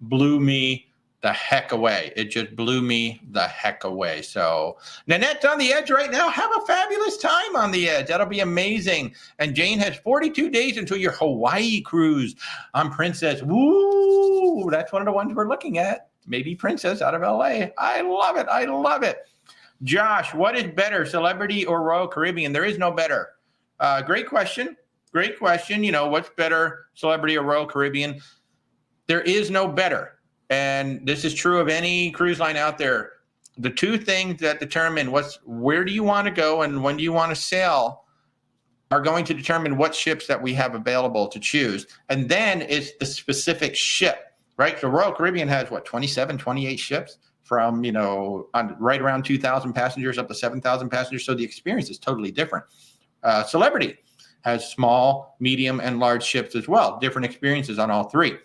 blew me the heck away. It just blew me the heck away. So Nanette's on the edge right now. Have a fabulous time on the edge. That'll be amazing. And Jane has 42 days until your Hawaii cruise on Princess. Woo! That's one of the ones we're looking at. Maybe Princess out of LA. I love it. I love it. Josh, what is better, Celebrity or Royal Caribbean? There is no better. Great question. Great question. You know, what's better, Celebrity or Royal Caribbean? There is no better. And this is true of any cruise line out there. The two things that determine where do you want to go and when do you want to sail are going to determine what ships that we have available to choose. And then it's the specific ship, right? So Royal Caribbean has 27, 28 ships from, right around 2,000 passengers up to 7,000 passengers. So the experience is totally different. Celebrity has small, medium, and large ships as well. Different experiences on all three.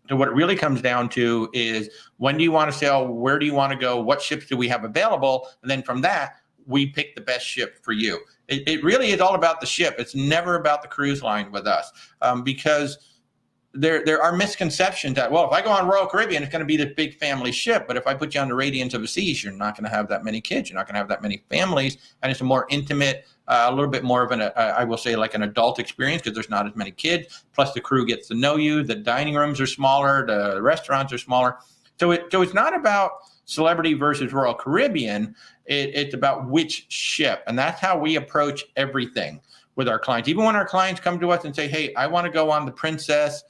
So what it really comes down to is, when do you want to sail? Where do you want to go? What ships do we have available? And then from that, we pick the best ship for you. It really is all about the ship. It's never about the cruise line with us, because there are misconceptions that, well, if I go on Royal Caribbean, it's going to be this big family ship. But if I put you on the Radiance of the Seas, you're not going to have that many kids. You're not going to have that many families. And it's a more intimate, a little bit more of I will say, like an adult experience, because there's not as many kids. Plus the crew gets to know you. The dining rooms are smaller. The restaurants are smaller. So it's not about Celebrity versus Royal Caribbean. It's about which ship. And that's how we approach everything with our clients. Even when our clients come to us and say, hey, I want to go on the Princess,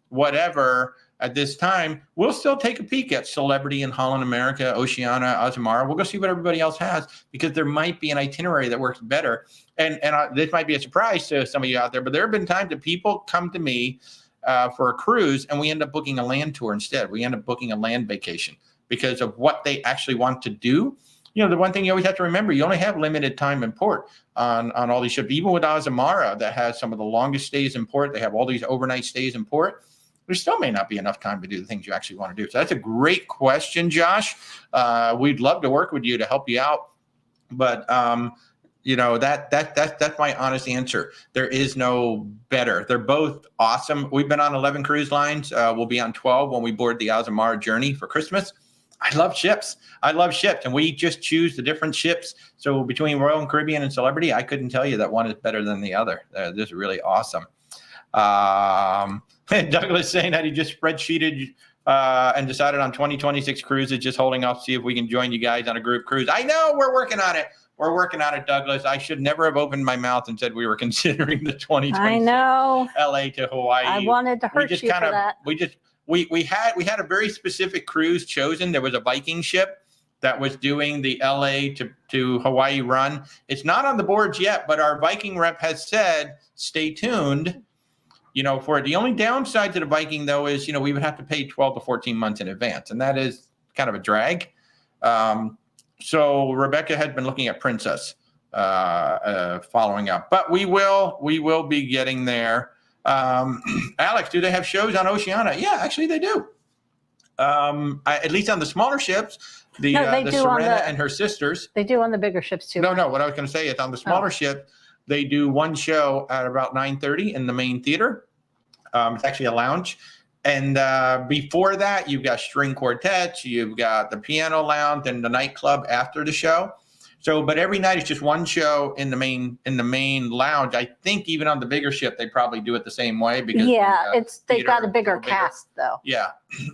whatever, at this time, we'll still take a peek at Celebrity in Holland America, Oceana, Azamara. We'll go see what everybody else has, because there might be an itinerary that works better. And this might be a surprise to some of you out there, but there have been times that people come to me for a cruise, and we end up booking a land tour instead. We end up booking a land vacation because of what they actually want to do. The one thing you always have to remember, you only have limited time in port on all these ships. Even with Azamara, that has some of the longest stays in port, they have all these overnight stays in port. There still may not be enough time to do the things you actually want to do. So that's a great question, Josh. We'd love to work with you to help you out. But, that's my honest answer. There is no better. They're both awesome. We've been on 11 cruise lines. We'll be on 12 when we board the Azamara Journey for Christmas. I love ships. And we just choose the different ships. So between Royal and Caribbean and Celebrity, I couldn't tell you that one is better than the other. This is really awesome. Douglas saying that he just spreadsheeted and decided on 2026 cruises, just holding off to see if we can join you guys on a group cruise. I know, we're working on it. We're working on it, Douglas. I should never have opened my mouth and said we were considering the 2026 I know. LA to Hawaii. I wanted to hurt you for that. We had a very specific cruise chosen. There was a Viking ship that was doing the LA to Hawaii run. It's not on the boards yet, but our Viking rep has said, stay tuned, for it. The only downside to the Viking, though, is, we would have to pay 12 to 14 months in advance, and that is kind of a drag. So Rebecca had been looking at Princess following up, but we will be getting there. Alex, do they have shows on Oceana? Yeah, actually they do. At least on the smaller ships, the Serena and her sisters. They do on the bigger ships too. No, what I was going to say is on the smaller ship, they do one show at about 9:30 in the main theater. It's actually a lounge. And before that, you've got string quartets, you've got the piano lounge and the nightclub after the show. So, but every night it's just one show in the main lounge. I think even on the bigger ship they probably do it the same way because they got a bigger cast though. Yeah,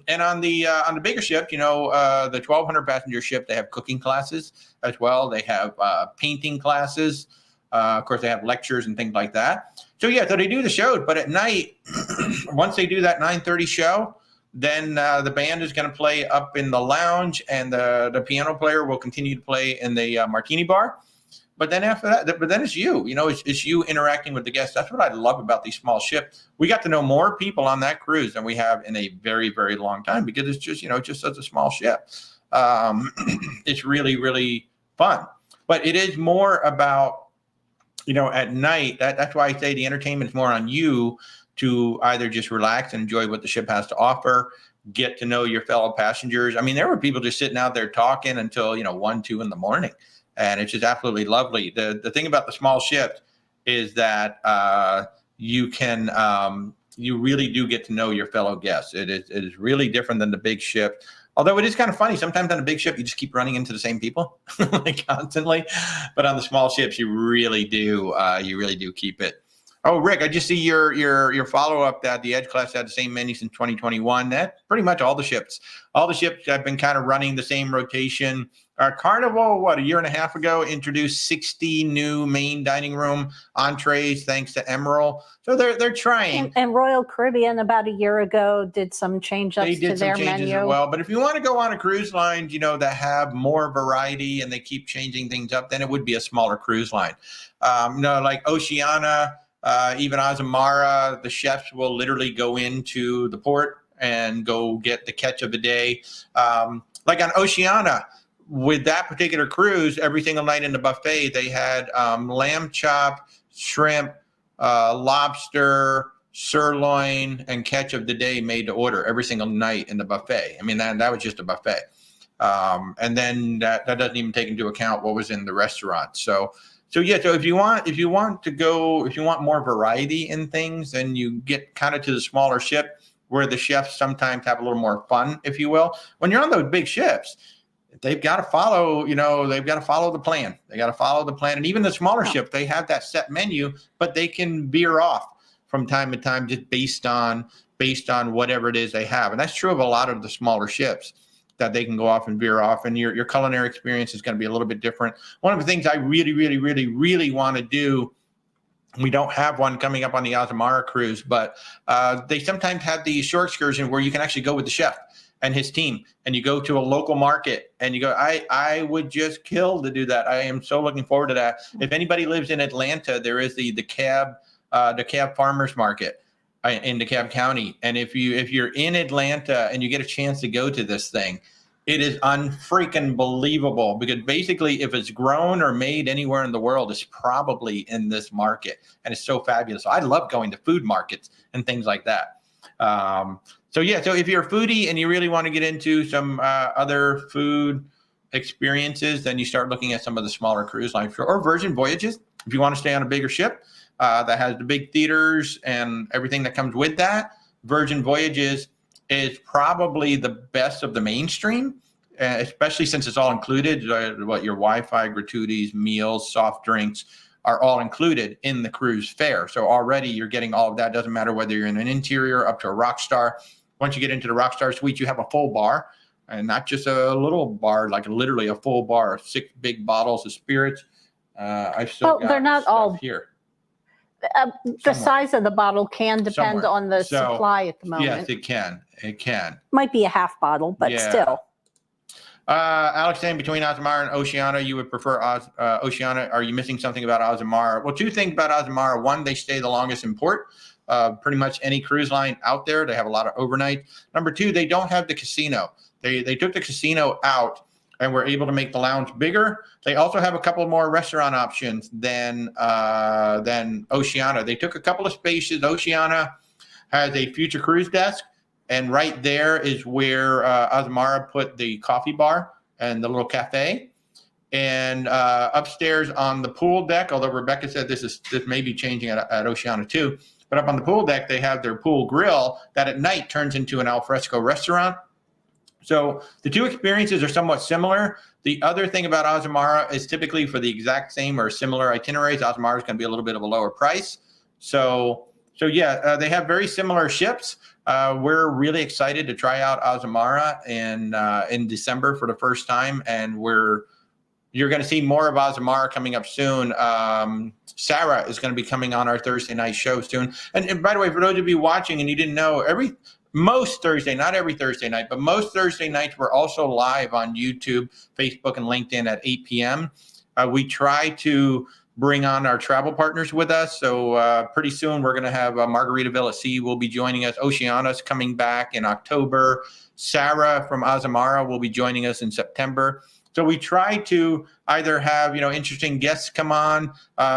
and on the bigger ship, the 1,200 passenger ship, they have cooking classes as well. They have painting classes. Of course, they have lectures and things like that. So yeah, so they do the shows, but at night, once they do that 9:30 show, then the band is going to play up in the lounge, and the piano player will continue to play in the martini bar. But then after that, but then it's you. It's you interacting with the guests. That's what I love about these small ships. We got to know more people on that cruise than we have in a very, very long time because it's just just such a small ship. It's really, really fun. But it is more about at night. That's why I say the entertainment is more on you to either just relax and enjoy what the ship has to offer, get to know your fellow passengers. I mean, there were people just sitting out there talking until 1, 2 in the morning. And it's just absolutely lovely. The thing about the small ships is that you really do get to know your fellow guests. It is really different than the big ship. Although it is kind of funny, sometimes on a big ship, you just keep running into the same people like constantly. But on the small ships, you really do keep it. Oh, Rick, I just see your follow-up that the Edge class had the same menu since 2021. That's pretty much all the ships. All the ships have been kind of running the same rotation. Carnival, a year and a half ago, introduced 60 new main dining room entrees thanks to Emerald. So they're trying. And Royal Caribbean about a year ago did some change-ups to their menu. They did some changes as well. But if you want to go on a cruise line, that have more variety and they keep changing things up, then it would be a smaller cruise line. Like Oceania, even Azamara, the chefs will literally go into the port and go get the catch of the day. Like on Oceania, with that particular cruise, every single night in the buffet, they had lamb chop, shrimp, lobster, sirloin, and catch of the day made to order every single night in the buffet. I mean, that was just a buffet. And then that doesn't even take into account what was in the restaurant. So if you want more variety in things, then you get kind of to the smaller ship where the chefs sometimes have a little more fun, if you will. When you're on those big ships, they've got to follow the plan. They got to follow the plan. And even the smaller ship, they have that set menu, but they can veer off from time to time just based on whatever it is they have. And that's true of a lot of the smaller ships, that they can go off and veer off, and your culinary experience is going to be a little bit different. One of the things I really, really, really, really want to do, we don't have one coming up on the Azamara cruise, but they sometimes have the shore excursion where you can actually go with the chef and his team, and you go to a local market and you go, I would just kill to do that. I am so looking forward to that. If anybody lives in Atlanta, there is the DeKalb Farmers Market in DeKalb County. And if you're in Atlanta and you get a chance to go to this thing, it is unfreaking believable, because basically if it's grown or made anywhere in the world, it's probably in this market. And it's so fabulous. So I love going to food markets and things like that. So if you're a foodie and you really want to get into some other food experiences, then you start looking at some of the smaller cruise lines or Virgin Voyages. If you want to stay on a bigger ship that has the big theaters and everything that comes with that, Virgin Voyages is probably the best of the mainstream, especially since it's all included. Your Wi-Fi, gratuities, meals, soft drinks are all included in the cruise fare. So already you're getting all of that. Doesn't matter whether you're in an interior up to a Rockstar. Once you get into the Rockstar suite, you have a full bar, and not just a little bar, like literally a full bar, 6 big bottles of spirits. I've still got they're not all here. The size of the bottle can depend on the supply at the moment. Yes, it can. It can. Might be a half bottle, but still. Alex saying between Azamara and Oceania, you would prefer Oceania. Are you missing something about Azamara? Well, 2 things about Azamara. One, they stay the longest in port. Pretty much any cruise line out there. They have a lot of overnight. Number 2, they don't have the casino. They took the casino out and were able to make the lounge bigger. They also have a couple more restaurant options than Oceania. They took a couple of spaces. Oceania has a future cruise desk, and right there is where Azamara put the coffee bar and the little cafe. And upstairs on the pool deck, although Rebecca said this may be changing at Oceania too, but up on the pool deck, they have their pool grill that at night turns into an alfresco restaurant. So the two experiences are somewhat similar. The other thing about Azamara is typically for the exact same or similar itineraries, Azamara is going to be a little bit of a lower price. So they have very similar ships. We're really excited to try out Azamara in December for the first time, and you're going to see more of Azamara coming up soon. Sarah is going to be coming on our Thursday night show soon. And by the way, for those of you watching and you didn't know, most Thursday, not every Thursday night, but most Thursday nights, we're also live on YouTube, Facebook, and LinkedIn at 8 p.m. We try to bring on our travel partners with us. So pretty soon we're going to have Margaritaville at Sea will be joining us. Oceana's coming back in October. Sarah from Azamara will be joining us in September. So we try to either have, interesting guests come on.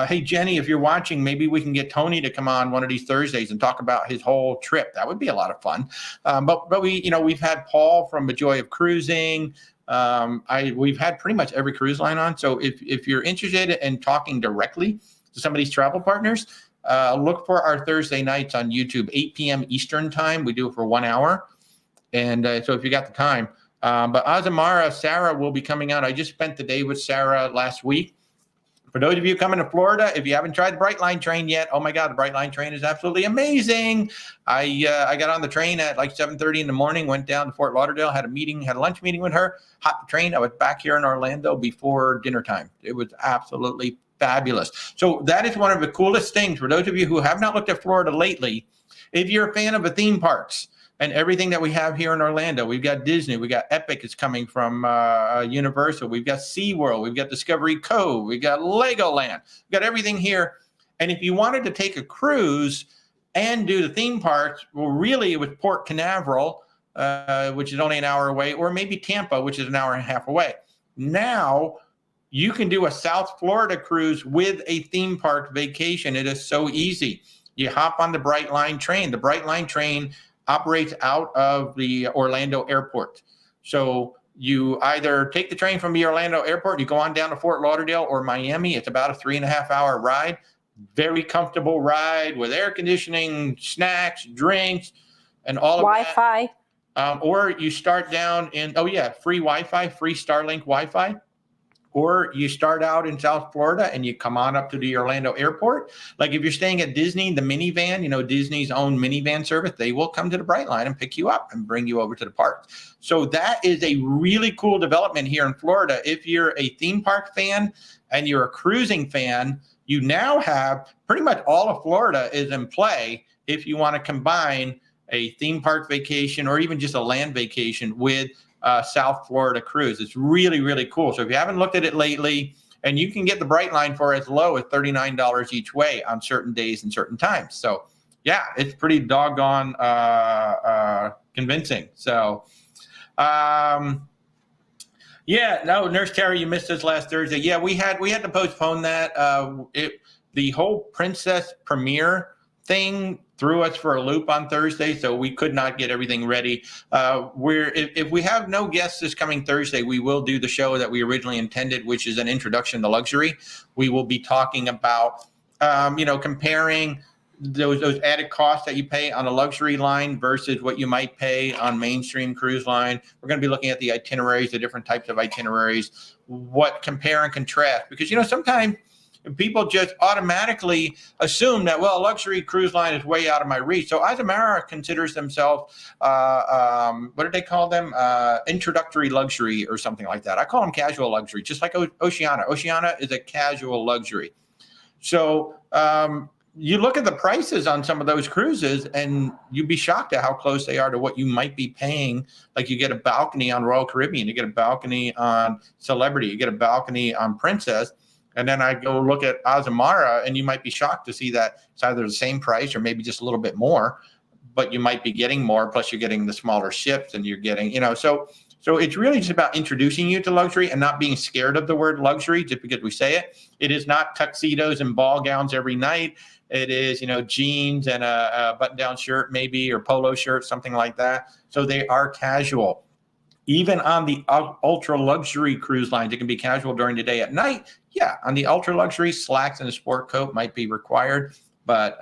Hey, Jenny, if you're watching, maybe we can get Tony to come on one of these Thursdays and talk about his whole trip. That would be a lot of fun. But we've had Paul from The Joy of Cruising. We've had pretty much every cruise line on. So if you're interested in talking directly to some of these travel partners, look for our Thursday nights on YouTube, 8 p.m. Eastern time. We do it for 1 hour. And so if you got the time. But Azamara, Sarah will be coming out. I just spent the day with Sarah last week. For those of you coming to Florida, if you haven't tried the Brightline train yet, oh my God, the Brightline train is absolutely amazing. I got on the train at like 7:30 in the morning, went down to Fort Lauderdale, had a lunch meeting with her, hopped the train. I was back here in Orlando before dinner time. It was absolutely fabulous. So that is one of the coolest things for those of you who have not looked at Florida lately. If you're a fan of the theme parks, and everything that we have here in Orlando, we've got Disney, we got Epic is coming from Universal, we've got SeaWorld, we've got Discovery Cove, we've got Legoland, we've got everything here. And if you wanted to take a cruise and do the theme parks, well, really it was Port Canaveral, which is only an hour away, or maybe Tampa, which is an hour and a half away. Now you can do a South Florida cruise with a theme park vacation. It is so easy. You hop on the Brightline train. The Brightline train operates out of the Orlando airport. So you either take the train from the Orlando airport, you go on down to Fort Lauderdale or Miami. It's about a 3.5 hour ride. Very comfortable ride with air conditioning, snacks, drinks, and all of Wi-Fi. Or you start down in, free Wi-Fi, free Starlink Wi-Fi. Or you start out in South Florida and you come on up to the Orlando airport. Like if you're staying at Disney, the minivan, Disney's own minivan service, they will come to the Brightline and pick you up and bring you over to the park. So that is a really cool development here in Florida. If you're a theme park fan and you're a cruising fan, you now have pretty much all of Florida is in play if you want to combine a theme park vacation or even just a land vacation with South Florida cruise. It's really, really cool. So if you haven't looked at it lately, and you can get the Brightline for as low as $39 each way on certain days and certain times. So yeah, it's pretty doggone convincing. So Nurse Terry, you missed us last Thursday. Yeah, we had to postpone that. The whole Princess premiere thing threw us for a loop on Thursday, so we could not get everything ready. If we have no guests this coming Thursday, we will do the show that we originally intended, which is an introduction to luxury. We will be talking about, comparing those added costs that you pay on a luxury line versus what you might pay on mainstream cruise line. We're going to be looking at the itineraries, the different types of itineraries, what compare and contrast, because sometimes people just automatically assume that, a luxury cruise line is way out of my reach. So Azamara considers themselves, what do they call them? Introductory luxury or something like that. I call them casual luxury, just like Oceana. Oceana is a casual luxury. So you look at the prices on some of those cruises and you'd be shocked at how close they are to what you might be paying. Like you get a balcony on Royal Caribbean, you get a balcony on Celebrity, you get a balcony on Princess. And then I go look at Azamara, and you might be shocked to see that it's either the same price or maybe just a little bit more, but you might be getting more. Plus, you're getting the smaller ships, and you're getting, So it's really just about introducing you to luxury and not being scared of the word luxury just because we say it. It is not tuxedos and ball gowns every night. It is, jeans and a button-down shirt maybe, or polo shirt, something like that. So they are casual. Even on the ultra luxury cruise lines, it can be casual during the day. At night, yeah, on the ultra luxury, slacks and a sport coat might be required. But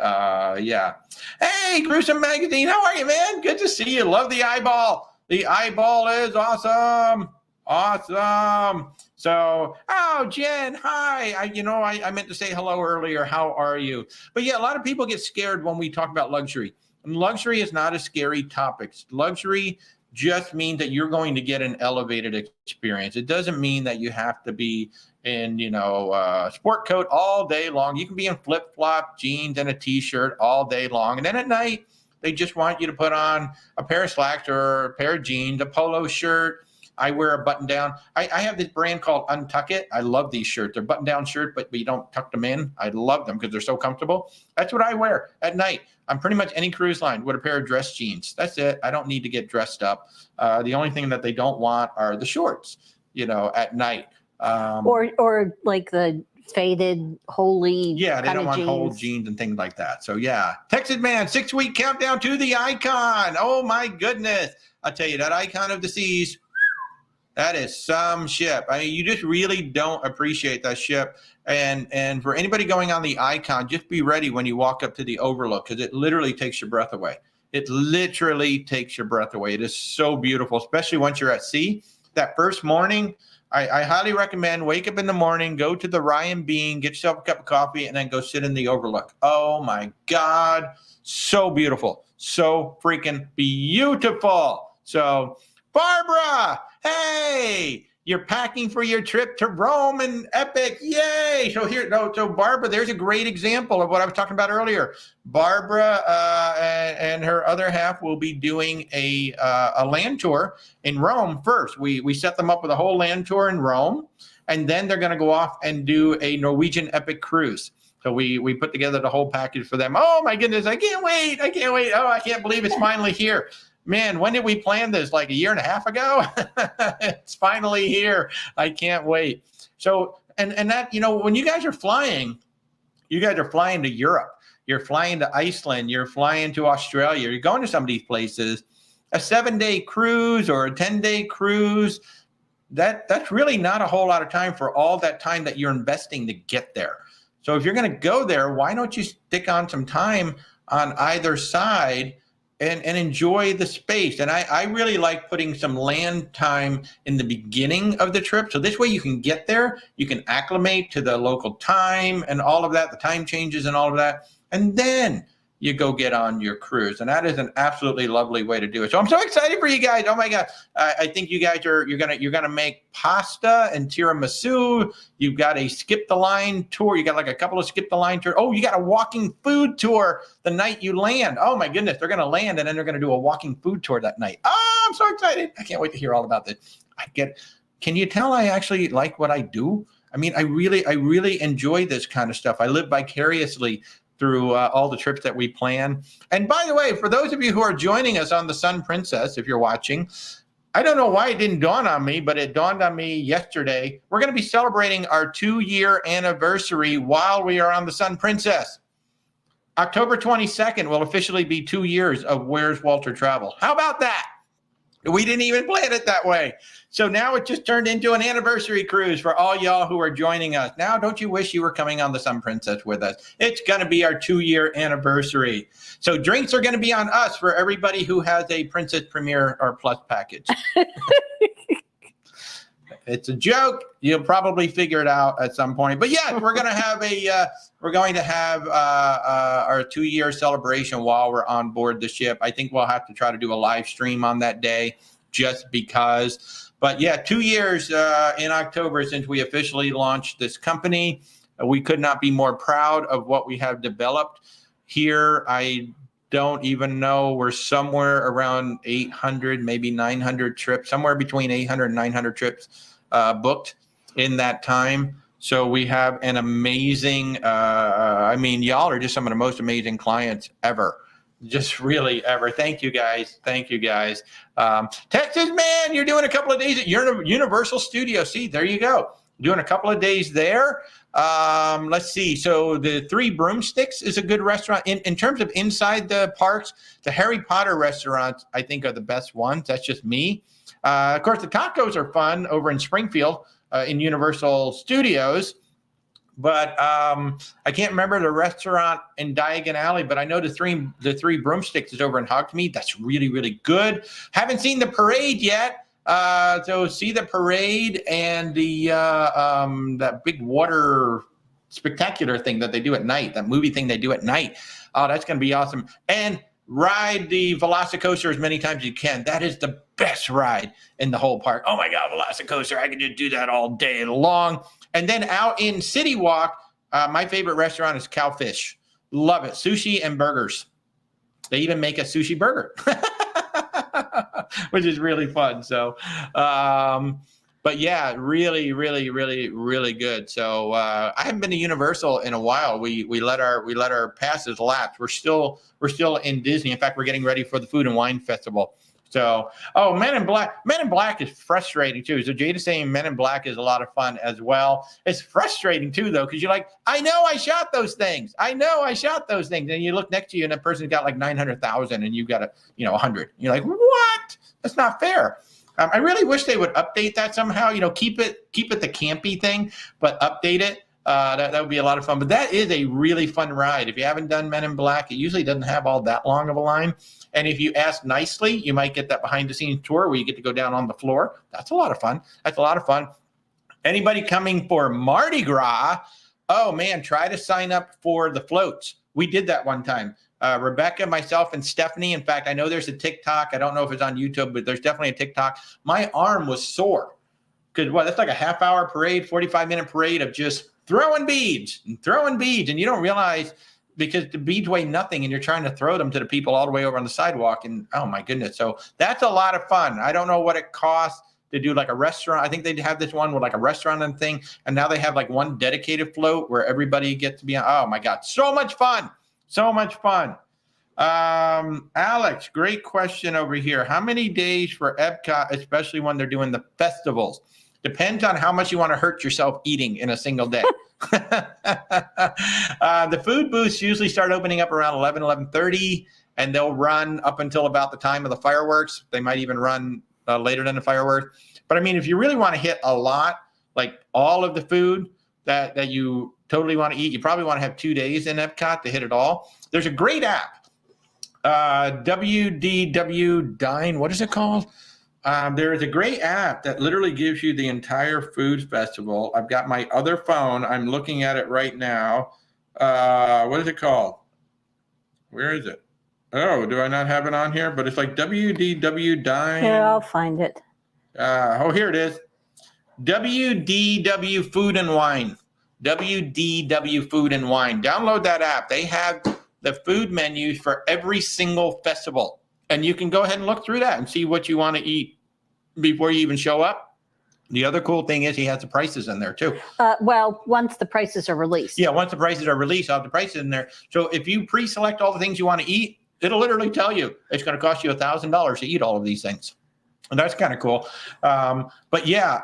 yeah. Hey, Gruesome Magazine, how are you, man? Good to see you. Love the eyeball. The eyeball is awesome. Awesome. So, oh, Jen, hi. I meant to say hello earlier. How are you? But yeah, a lot of people get scared when we talk about luxury. And luxury is not a scary topic. Luxury just means that you're going to get an elevated experience. It doesn't mean that you have to be in, sport coat all day long. You can be in flip-flop, jeans, and a t-shirt all day long. And then at night, they just want you to put on a pair of slacks or a pair of jeans, a polo shirt. I wear a button down. I have this brand called Untuck It. I love these shirts. They're button down shirts, but you don't tuck them in. I love them because they're so comfortable. That's what I wear at night. I'm pretty much any cruise line with a pair of dress jeans. That's it. I don't need to get dressed up. The only thing that they don't want are the shorts, at night. Or like the faded, holy. Yeah, they don't want jeans. whole jeans and things like that. So yeah, Texas man, 6-week countdown to the icon. Oh my goodness. I'll tell you, that icon of the seas, that is some ship. I mean, you just really don't appreciate that ship. And for anybody going on the icon, just be ready when you walk up to the overlook, because it literally takes your breath away. It literally takes your breath away. It is so beautiful, especially once you're at sea. That first morning, I highly recommend wake up in the morning, go to the Ryan Bean, get yourself a cup of coffee, and then go sit in the overlook. Oh my God, so beautiful. So freaking beautiful. So Barbara, hey, you're packing for your trip to Rome and Epic. Yay. So Barbara, there's a great example of what I was talking about earlier. Barbara and her other half will be doing a land tour in Rome first. We set them up with a whole land tour in Rome, and then they're going to go off and do a Norwegian Epic cruise. So we put together the whole package for them. Oh my goodness, I can't wait. Oh, I can't believe it's finally here. Man, when did we plan this? Like a year and a half ago? It's finally here. I can't wait. So, and that, when you guys are flying to Europe. You're flying to Iceland. You're flying to Australia. You're going to some of these places. A 7-day cruise or a 10-day cruise, that's really not a whole lot of time for all that time that you're investing to get there. So if you're going to go there, why don't you stick on some time on either side and enjoy the space? And I really like putting some land time in the beginning of the trip. So this way you can get there, you can acclimate to the local time and all of that, the time changes and all of that. And then you go get on your cruise. And that is an absolutely lovely way to do it. So I'm so excited for you guys. Oh my God. I think you guys you're gonna make pasta and tiramisu. You've got a skip the line tour. You got like a couple of skip the line tours. Oh, you got a walking food tour the night you land. Oh my goodness. They're gonna land and then they're gonna do a walking food tour that night. Oh, I'm so excited. I can't wait to hear all about this. Can you tell I actually like what I do? I mean, I really enjoy this kind of stuff. I live vicariously through all the trips that we plan. And by the way, for those of you who are joining us on the Sun Princess, if you're watching, I don't know why it didn't dawn on me, but it dawned on me yesterday. We're going to be celebrating our 2-year anniversary while we are on the Sun Princess. October 22nd will officially be 2 years of Where's Walter Travel. How about that? We didn't even plan it that way. So now it just turned into an anniversary cruise for all y'all who are joining us. Now, don't you wish you were coming on the Sun Princess with us? It's going to be our 2-year anniversary. So drinks are going to be on us for everybody who has a Princess Premier or Plus package. It's a joke. You'll probably figure it out at some point. But yeah, we're going to have our 2-year celebration while we're on board the ship. I think we'll have to try to do a live stream on that day just because. But yeah, 2 years in October since we officially launched this company. We could not be more proud of what we have developed here. I don't even know. We're somewhere around 800, maybe 900 trips, somewhere between 800 and 900 trips booked in that time. So we have an amazing, y'all are just some of the most amazing clients ever. Just really ever. Thank you guys. Texas man, you're doing a couple of days at Universal Studios. See, there you go. Doing a couple of days there. Let's see. So the Three Broomsticks is a good restaurant. In terms of inside the parks, the Harry Potter restaurants, I think, are the best ones. That's just me. Of course, the tacos are fun over in Springfield in Universal Studios. But I can't remember the restaurant in Diagon Alley, but I know the three broomsticks is over in Hogsmeade. That's really, really good. Haven't seen the parade yet. So see the parade and the that big water spectacular thing that they do at night, that movie thing they do at night. Oh, that's going to be awesome. And ride the Velocicoaster as many times as you can. That is the best ride in the whole park. Oh my God, Velocicoaster. I can just do that all day long. And then out in City Walk, my favorite restaurant is Cowfish. Love it. Sushi and burgers. They even make a sushi burger, which is really fun. So, but yeah, really, really, really, really good. So I haven't been to Universal in a while. We let our passes lapse. We're still in Disney. In fact, we're getting ready for the Food and Wine Festival. So, Men in Black is frustrating too. So Jade is saying Men in Black is a lot of fun as well. It's frustrating too, though, because you're like, I know I shot those things. And you look next to you and that person's got like 900,000 and you've got 100. You're like, what? That's not fair. I really wish they would update that somehow. Keep it the campy thing, but update it. That would be a lot of fun. But that is a really fun ride. If you haven't done Men in Black, it usually doesn't have all that long of a line. And if you ask nicely, you might get that behind-the-scenes tour where you get to go down on the floor. That's a lot of fun. Anybody coming for Mardi Gras? Oh, man, try to sign up for the floats. We did that one time. Rebecca, myself, and Stephanie. In fact, I know there's a TikTok. I don't know if it's on YouTube, but there's definitely a TikTok. My arm was sore because, that's like a half-hour parade, 45-minute parade of just throwing beads. And you don't realize because the beads weigh nothing and you're trying to throw them to the people all the way over on the sidewalk. And oh my goodness. So that's a lot of fun. I don't know what it costs to do like a restaurant. I think they have this one with like a restaurant and thing. And now they have like one dedicated float where everybody gets to be on. Oh my God. So much fun. Alex, great question over here. How many days for Epcot, especially when they're doing the festivals? Depends on how much you want to hurt yourself eating in a single day. The food booths usually start opening up around 11:30, and they'll run up until about the time of the fireworks. They might even run later than the fireworks. But I mean, if you really want to hit a lot, like all of the food that you totally want to eat, you probably want to have 2 days in Epcot to hit it all. There's a great app, WDW Dine. What is it called? There is a great app that literally gives you the entire food festival. I've got my other phone. I'm looking at it right now. What is it called? Where is it? Oh, do I not have it on here? But it's like WDW Dine. Here, I'll find it. Here it is. WDW Food and Wine. WDW Food and Wine. Download that app. They have the food menus for every single festival. And you can go ahead and look through that and see what you want to eat before you even show up. The other cool thing is he has the prices in there too. Well, once the prices are released. Yeah, once the prices are released, I'll have the prices in there. So if you pre-select all the things you want to eat, it'll literally tell you it's going to cost you $1,000 to eat all of these things. And that's kind of cool. But yeah,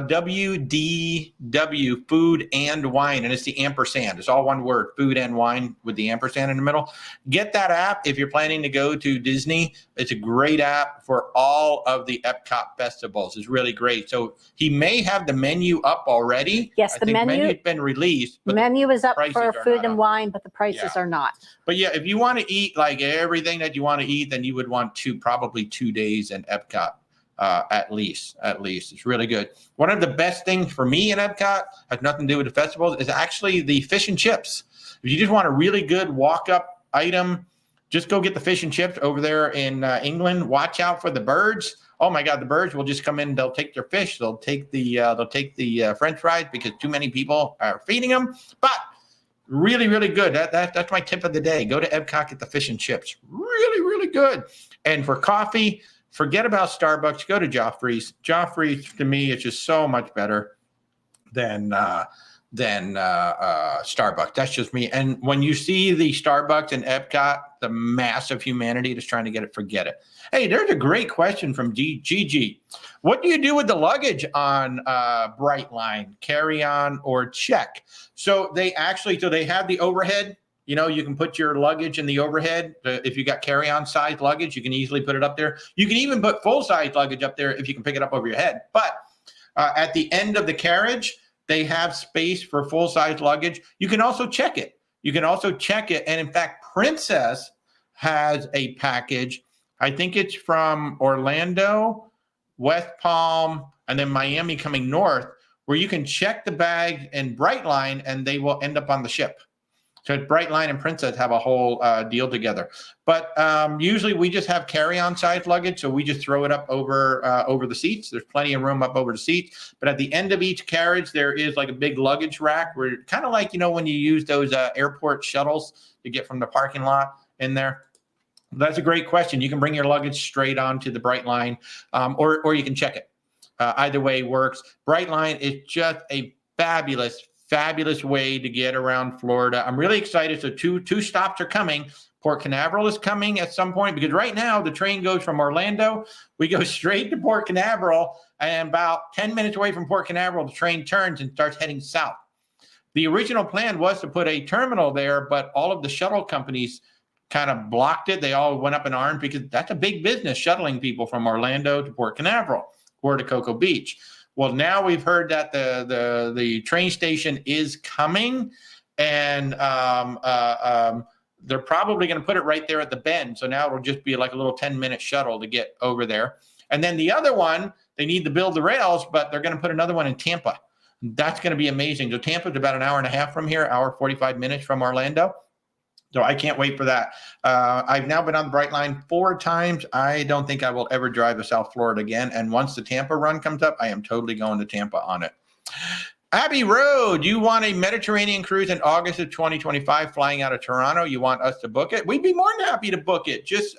WDW, Food and Wine, and it's the ampersand. It's all one word, food and wine with the ampersand in the middle. Get that app if you're planning to go to Disney. It's a great app for all of the Epcot festivals. It's really great. So he may have the menu up already. Yes, the menu's been released. The menu is up for Food and Wine, but the prices are not. But yeah, if you want to eat like everything that you want to eat, then you would want probably 2 days in Epcot. At least. It's really good. One of the best things for me in Epcot, has nothing to do with the festivals, is actually the fish and chips. If you just want a really good walk-up item, just go get the fish and chips over there in England. Watch out for the birds. Oh my God, the birds will just come in. They'll take their fish. They'll take the French fries because too many people are feeding them. But really, really good. That's my tip of the day. Go to Epcot, get the fish and chips. Really, really good. And for coffee, forget about Starbucks. Go to Joffrey's. Joffrey's, to me, is just so much better than Starbucks. That's just me. And when you see the Starbucks in Epcot, the mass of humanity that's trying to get it, forget it. Hey, there's a great question from Gigi. What do you do with the luggage on Brightline, carry-on, or check? So they have the overhead. You can put your luggage in the overhead. If you got carry-on size luggage, you can easily put it up there. You can even put full-size luggage up there if you can pick it up over your head. But at the end of the carriage, They have space for full-size luggage. You can also check it. And in fact, Princess has a package. I think it's from Orlando, West Palm, and then Miami coming north, where you can check the bags in Brightline and they will end up on the ship. So Brightline and Princess have a whole deal together. But usually we just have carry-on size luggage, so we just throw it up over the seats. There's plenty of room up over the seats. But at the end of each carriage, there is like a big luggage rack where kind of like, when you use those airport shuttles to get from the parking lot in there. That's a great question. You can bring your luggage straight onto the Brightline, or you can check it. Either way works. Brightline is just a fabulous way to get around Florida. I'm really excited. So two stops are coming. Port Canaveral is coming at some point, because right now the train goes from Orlando. We go straight to Port Canaveral, and about 10 minutes away from Port Canaveral, the train turns and starts heading south. The original plan was to put a terminal there, but all of the shuttle companies kind of blocked it. They all went up in arms, because that's a big business, shuttling people from Orlando to Port Canaveral or to Cocoa Beach. Well, now we've heard that the train station is coming, and they're probably going to put it right there at the bend. So now it'll just be like a little 10-minute shuttle to get over there. And then the other one, they need to build the rails, but they're going to put another one in Tampa. That's going to be amazing. So Tampa's about an hour and a half from here, hour 45 minutes from Orlando. So I can't wait for that. I've now been on the Brightline 4 times. I don't think I will ever drive to South Florida again. And once the Tampa run comes up, I am totally going to Tampa on it. Abbey Road, you want a Mediterranean cruise in August of 2025 flying out of Toronto? You want us to book it? We'd be more than happy to book it. Just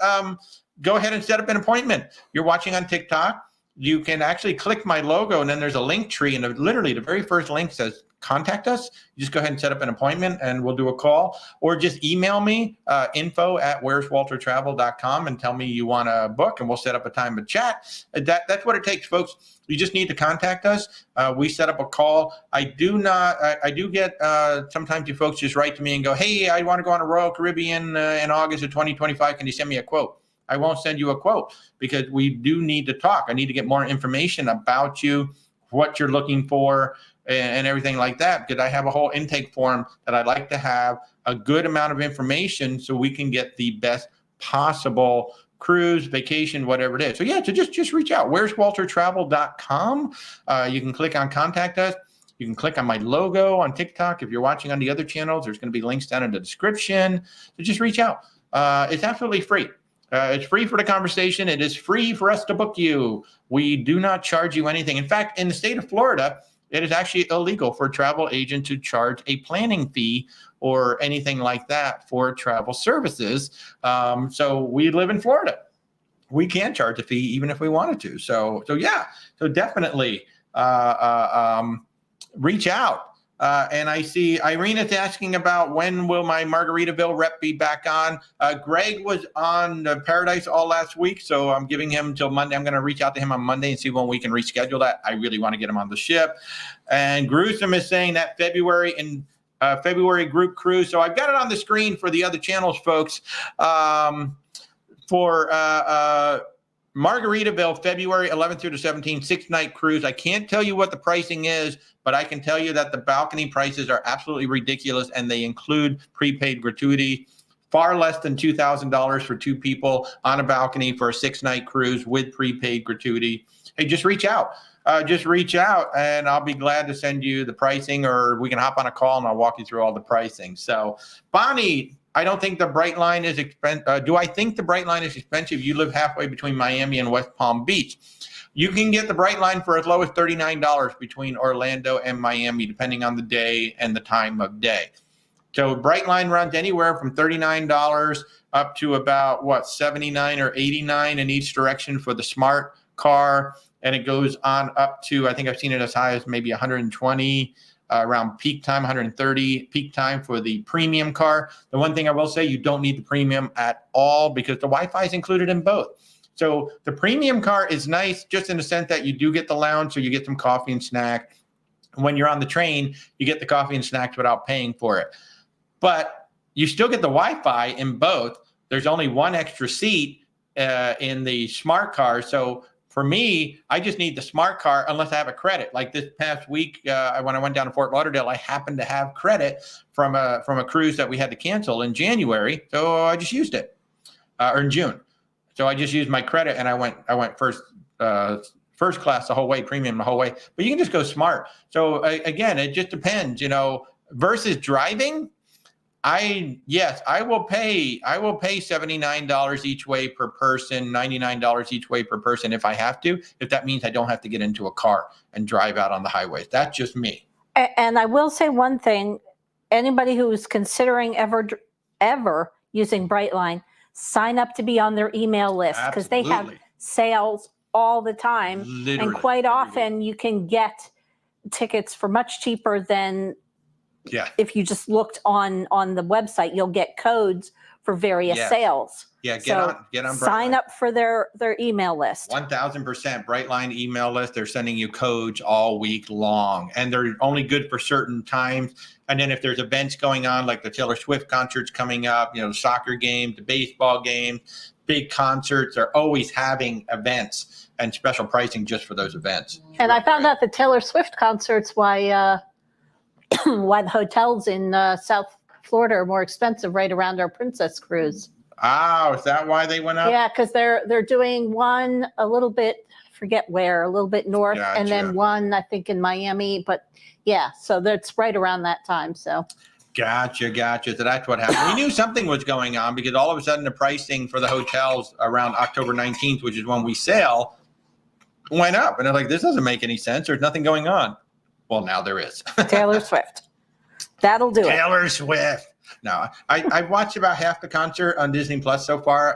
go ahead and set up an appointment. You're watching on TikTok. You can actually click my logo, and then there's a link tree, and literally the very first link says contact us. You just go ahead and set up an appointment, and we'll do a call, or just email me info@where'swaltertravel.com and tell me you want to book, and we'll set up a time to chat. That's what it takes, folks. You just need to contact us. We set up a call. I do get sometimes you folks just write to me and go, hey, I want to go on a Royal Caribbean in August of 2025. Can you send me a quote? I won't send you a quote, because we do need to talk. I need to get more information about you, what you're looking for, and everything like that, because I have a whole intake form that I'd like to have a good amount of information so we can get the best possible cruise, vacation, whatever it is. So yeah, so just reach out. Where'swaltertravel.com. You can click on contact us. You can click on my logo on TikTok. If you're watching on the other channels, there's going to be links down in the description. So just reach out. It's absolutely free. It's free for the conversation. It is free for us to book you. We do not charge you anything. In fact, in the state of Florida, it is actually illegal for a travel agent to charge a planning fee or anything like that for travel services. So we live in Florida. We can charge a fee even if we wanted to. So yeah, so definitely reach out. And I see Irene is asking about when will my Margaritaville rep be back on. Greg was on Paradise all last week, so I'm giving him till Monday. I'm going to reach out to him on Monday and see when we can reschedule that. I really want to get him on the ship. And Gruesome is saying that February group cruise. So I've got it on the screen for the other channels, folks. For Margaritaville, February 11th through the 17th, 6-night cruise. I can't tell you what the pricing is, but I can tell you that the balcony prices are absolutely ridiculous, and they include prepaid gratuity. Far less than $2,000 for 2 people on a balcony for a 6-night cruise with prepaid gratuity. Hey, just reach out. And I'll be glad to send you the pricing, or we can hop on a call and I'll walk you through all the pricing. So, Bonnie, I don't think the Brightline is expensive. Do I think the Brightline is expensive? You live halfway between Miami and West Palm Beach. You can get the Brightline for as low as $39 between Orlando and Miami, depending on the day and the time of day. So Brightline runs anywhere from $39 up to about $79 or $89 in each direction for the smart car, and it goes on up to, I think I've seen it as high as maybe 120 around peak time, 130 peak time for the premium car. The one thing I will say, you don't need the premium at all because the Wi-Fi is included in both. So the premium car is nice just in the sense that you do get the lounge, so you get some coffee and snack. When you're on the train, you get the coffee and snacks without paying for it. But you still get the Wi-Fi in both. There's only one extra seat in the smart car. So For me, I just need the smart card unless I have a credit. Like this past week, when I went down to Fort Lauderdale, I happened to have credit from a cruise that we had to cancel in January, so I just used it, or in June. So I just used my credit, and I went first class the whole way, premium the whole way. But you can just go smart. So again, it just depends, versus driving. I will pay $79 each way per person, $99 each way per person if I have to, if that means I don't have to get into a car and drive out on the highways. That's just me. And I will say one thing, anybody who's considering ever using Brightline, sign up to be on their email list, because they have sales all the time. Literally, and quite often you can get tickets for much cheaper than if you just looked on the website. You'll get codes for various sales. Yeah, get on Brightline. Sign up for their email list. 1000% Brightline email list. They're sending you codes all week long, and they're only good for certain times. And then if there's events going on, like the Taylor Swift concerts coming up, the soccer game, the baseball game, big concerts, they're always having events and special pricing just for those events. And I found out the Taylor Swift concerts, why the hotels in South Florida are more expensive right around our Princess cruise. Oh, is that why they went up? Yeah, because they're doing one a little bit, forget where, a little bit north, and then one, I think, in Miami. But yeah, so that's right around that time. So Gotcha. So that's what happened. We knew something was going on because all of a sudden the pricing for the hotels around October 19th, which is when we sail, went up. And I'm like, this doesn't make any sense. There's nothing going on. Well, now there is. Taylor Swift. That'll do it. Taylor Swift. No, I watched about half the concert on Disney Plus so far.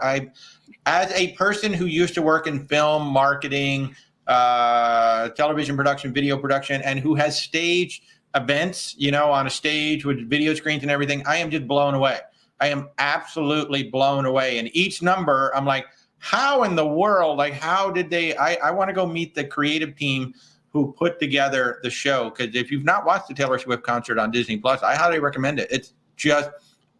As a person who used to work in film, marketing, television production, video production, and who has staged events, on a stage with video screens and everything, I am just blown away. I am absolutely blown away. And each number, I'm like, how in the world, how did they, I want to go meet the creative team who put together the show. Because if you've not watched the Taylor Swift concert on Disney Plus, I highly recommend it. It's just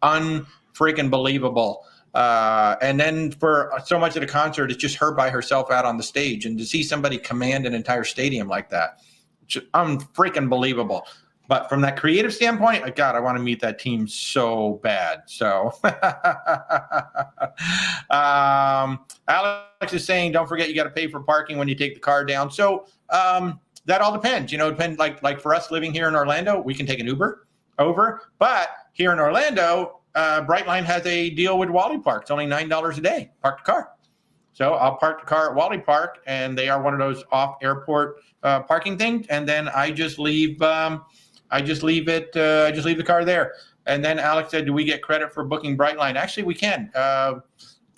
unfreaking believable. And then for so much of the concert, it's just her by herself out on the stage. And to see somebody command an entire stadium like that, it's just unfreaking believable. But from that creative standpoint, God, I want to meet that team so bad. So Alex is saying, don't forget, you got to pay for parking when you take the car down. So that all depends. Depends. Like for us living here in Orlando, we can take an Uber over. But here in Orlando, Brightline has a deal with Wally Park. It's only $9 a day. Park the car. So I'll park the car at Wally Park, and they are one of those off-airport parking things. And then I just leave. I just leave the car there. And then Alex said, do we get credit for booking Brightline? Actually, we can.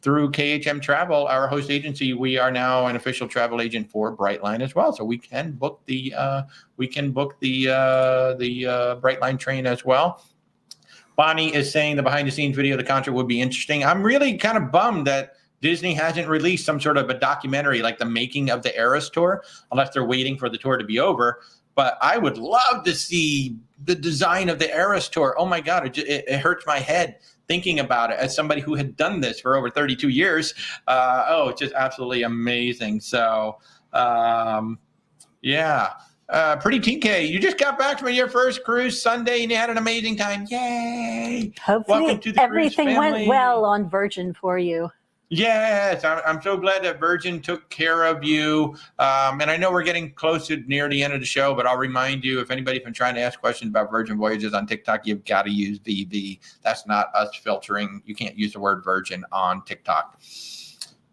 Through KHM Travel, our host agency, we are now an official travel agent for Brightline as well. So we can book the Brightline train as well. Bonnie is saying the behind the scenes video of the concert would be interesting. I'm really kind of bummed that Disney hasn't released some sort of a documentary like the making of the Eras tour, unless they're waiting for the tour to be over. But I would love to see the design of the Eras tour. Oh my God, it hurts my head thinking about it as somebody who had done this for over 32 years. It's just absolutely amazing. So, Pretty TK, you just got back from your first cruise Sunday and you had an amazing time. Yay! Hopefully everything went well on Virgin for you. Yes, I'm so glad that Virgin took care of you. And I know we're getting close to near the end of the show, but I'll remind you, if anybody's been trying to ask questions about Virgin Voyages on TikTok, you've got to use VV. That's not us filtering. You can't use the word Virgin on TikTok.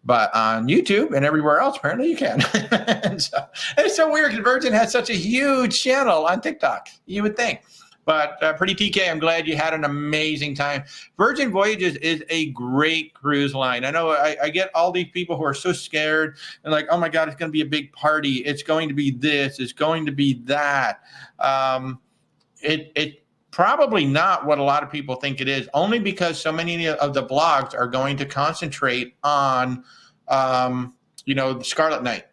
But on YouTube and everywhere else, apparently you can. And so, it's so weird because Virgin has such a huge channel on TikTok, you would think. But Pretty TK, I'm glad you had an amazing time. Virgin Voyages is a great cruise line. I know I get all these people who are so scared and like, oh my God, it's going to be a big party. It's going to be this. It's going to be that. It's probably not what a lot of people think it is, only because so many of the blogs are going to concentrate on, the Scarlet Night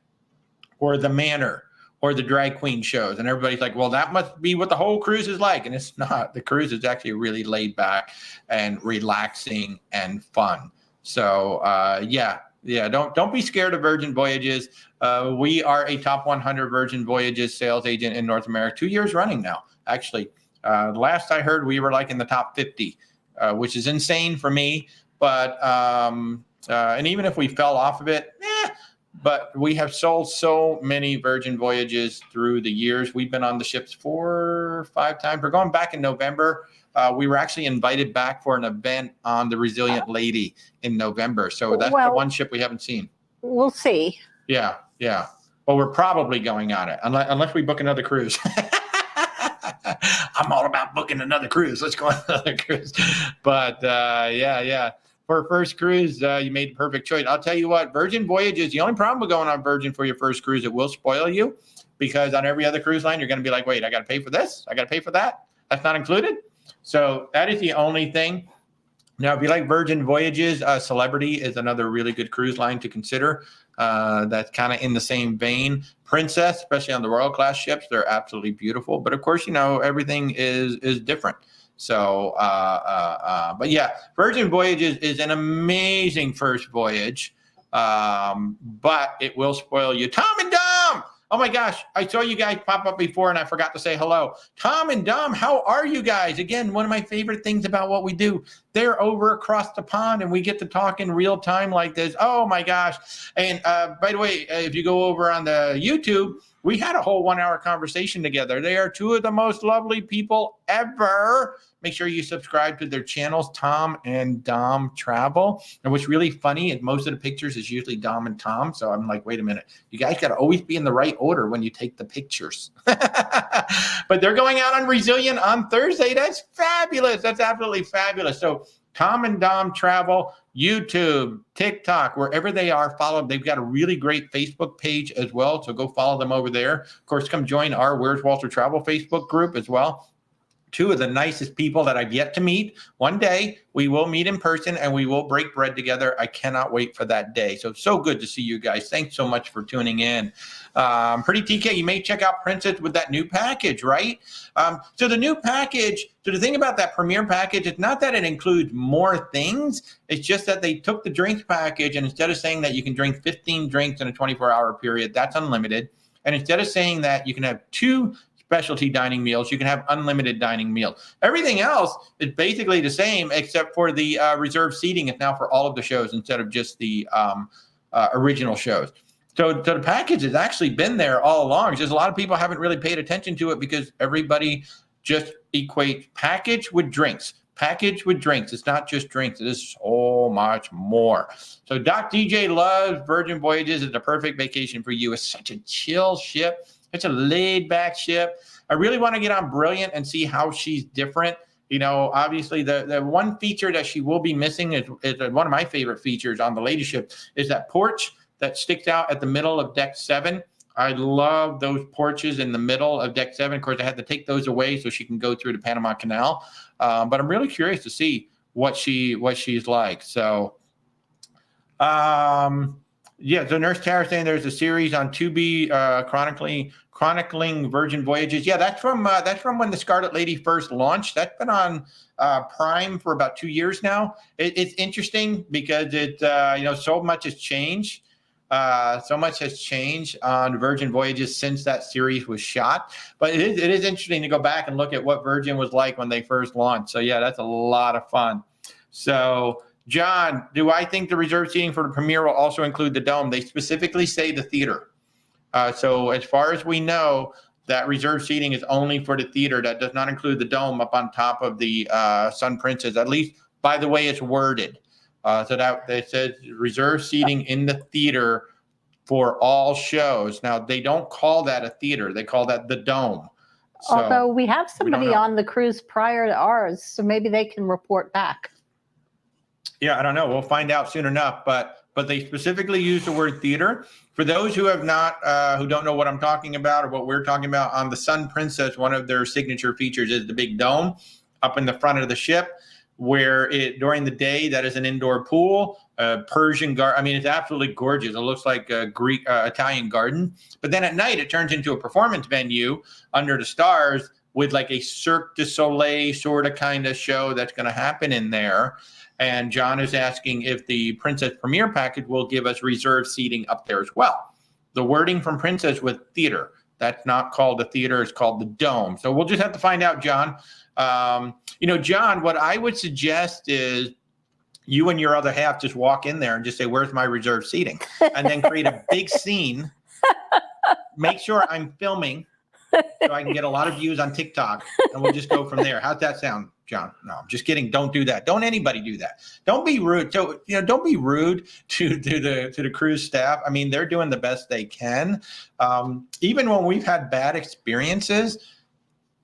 or the Manor or the drag queen shows. And everybody's like, well, that must be what the whole cruise is like. And it's not. The cruise is actually really laid back and relaxing and fun. So, Yeah, don't be scared of Virgin Voyages. We are a top 100 Virgin Voyages sales agent in North America, 2 years running now. Actually, last I heard, we were like in the top 50, which is insane for me. But and even if we fell off of it, but we have sold so many Virgin Voyages through the years. We've been on the ships 4 or 5 times. We're going back in November. We were actually invited back for an event on the Resilient Lady in November. So that's the one ship we haven't seen. We'll see. Yeah. Well, we're probably going on it unless we book another cruise. I'm all about booking another cruise. Let's go on another cruise. But yeah. For a first cruise, you made the perfect choice. I'll tell you what, Virgin Voyages, the only problem with going on Virgin for your first cruise, it will spoil you, because on every other cruise line, you're going to be like, wait, I got to pay for this? I got to pay for that? That's not included? So that is the only thing. Now, if you like Virgin Voyages, Celebrity is another really good cruise line to consider. That's kind of in the same vein. Princess, especially on the Royal class ships, they're absolutely beautiful. But of course, everything is different. So, but yeah, Virgin Voyages is an amazing first voyage, but it will spoil you. Tom and Dom! Oh my gosh, I saw you guys pop up before and I forgot to say hello. Tom and Dom, how are you guys? Again, one of my favorite things about what we do, they're over across the pond and we get to talk in real time like this. Oh my gosh. And by the way, if you go over on the YouTube, we had a whole 1 hour conversation together. They are two of the most lovely people ever. Make sure you subscribe to their channels, Tom and Dom Travel. And what's really funny is most of the pictures is usually Dom and Tom. So I'm like, wait a minute. You guys got to always be in the right order when you take the pictures. But they're going out on Resilient on Thursday. That's fabulous. That's absolutely fabulous. So Tom and Dom Travel, YouTube, TikTok, wherever they are, follow them. They've got a really great Facebook page as well. So go follow them over there. Of course, come join our Where's Walter Travel Facebook group as well. Two of the nicest people that I've yet to meet. One day we will meet in person and we will break bread together. I cannot wait for that day. So good to see you guys. Thanks so much for tuning in. Pretty TK, you may check out Princess with that new package, right? So the new package, so the thing about that Premier package, it's not that it includes more things. It's just that they took the drinks package and instead of saying that you can drink 15 drinks in a 24-hour period, that's unlimited. And instead of saying that you can have 2 specialty dining meals, you can have unlimited dining meals. Everything else is basically the same, except for the reserved seating is now for all of the shows instead of just the original shows. So the package has actually been there all along. It's just a lot of people haven't really paid attention to it because everybody just equates package with drinks. Package with drinks. It's not just drinks. It is so much more. So Doc DJ loves Virgin Voyages. It's a perfect vacation for you. It's such a chill ship. It's a laid-back ship. I really want to get on Brilliant and see how she's different. Obviously, the one feature that she will be missing is one of my favorite features on the latest ship is that porch that sticks out at the middle of Deck 7. I love those porches in the middle of Deck 7. Of course, I had to take those away so she can go through the Panama Canal. But I'm really curious to see what she's like. So, yeah, so Nurse Tara saying there's a series on Tubi chronicling Virgin Voyages. Yeah, that's from when the Scarlet Lady first launched. That's been on Prime for about 2 years now. It's interesting because so much has changed. So much has changed on Virgin Voyages since that series was shot. But it is interesting to go back and look at what Virgin was like when they first launched. So yeah, that's a lot of fun. So John, do I think the reserved seating for the Premier will also include the dome? They specifically say the theater. So as far as we know, that reserved seating is only for the theater. That does not include the dome up on top of the Sun Princess, at least by the way it's worded. So that it says reserved seating in the theater for all shows. Now, they don't call that a theater. They call that the dome. So, although we have somebody on the cruise prior to ours, so maybe they can report back. Yeah, I don't know. We'll find out soon enough. But they specifically use the word theater. For those who have not, who don't know what I'm talking about or what we're talking about, on the Sun Princess, one of their signature features is the big dome up in the front of the ship, where during the day that is an indoor pool, Persian garden. I mean, it's absolutely gorgeous. It looks like a Greek Italian garden. But then at night, it turns into a performance venue under the stars with like a Cirque du Soleil sort of kind of show that's going to happen in there. And John is asking if the Princess Premier package will give us reserved seating up there as well. The wording from Princess with theater. That's not called the theater. It's called the Dome. So we'll just have to find out, John. John, what I would suggest is you and your other half just walk in there and just say, where's my reserved seating? And then create a big scene. Make sure I'm filming so I can get a lot of views on TikTok, and we'll just go from there. How's that sound, John? No, I'm just kidding. Don't do that. Don't anybody do that. Don't be rude. So, don't be rude to the cruise staff. I mean, they're doing the best they can. Even when we've had bad experiences,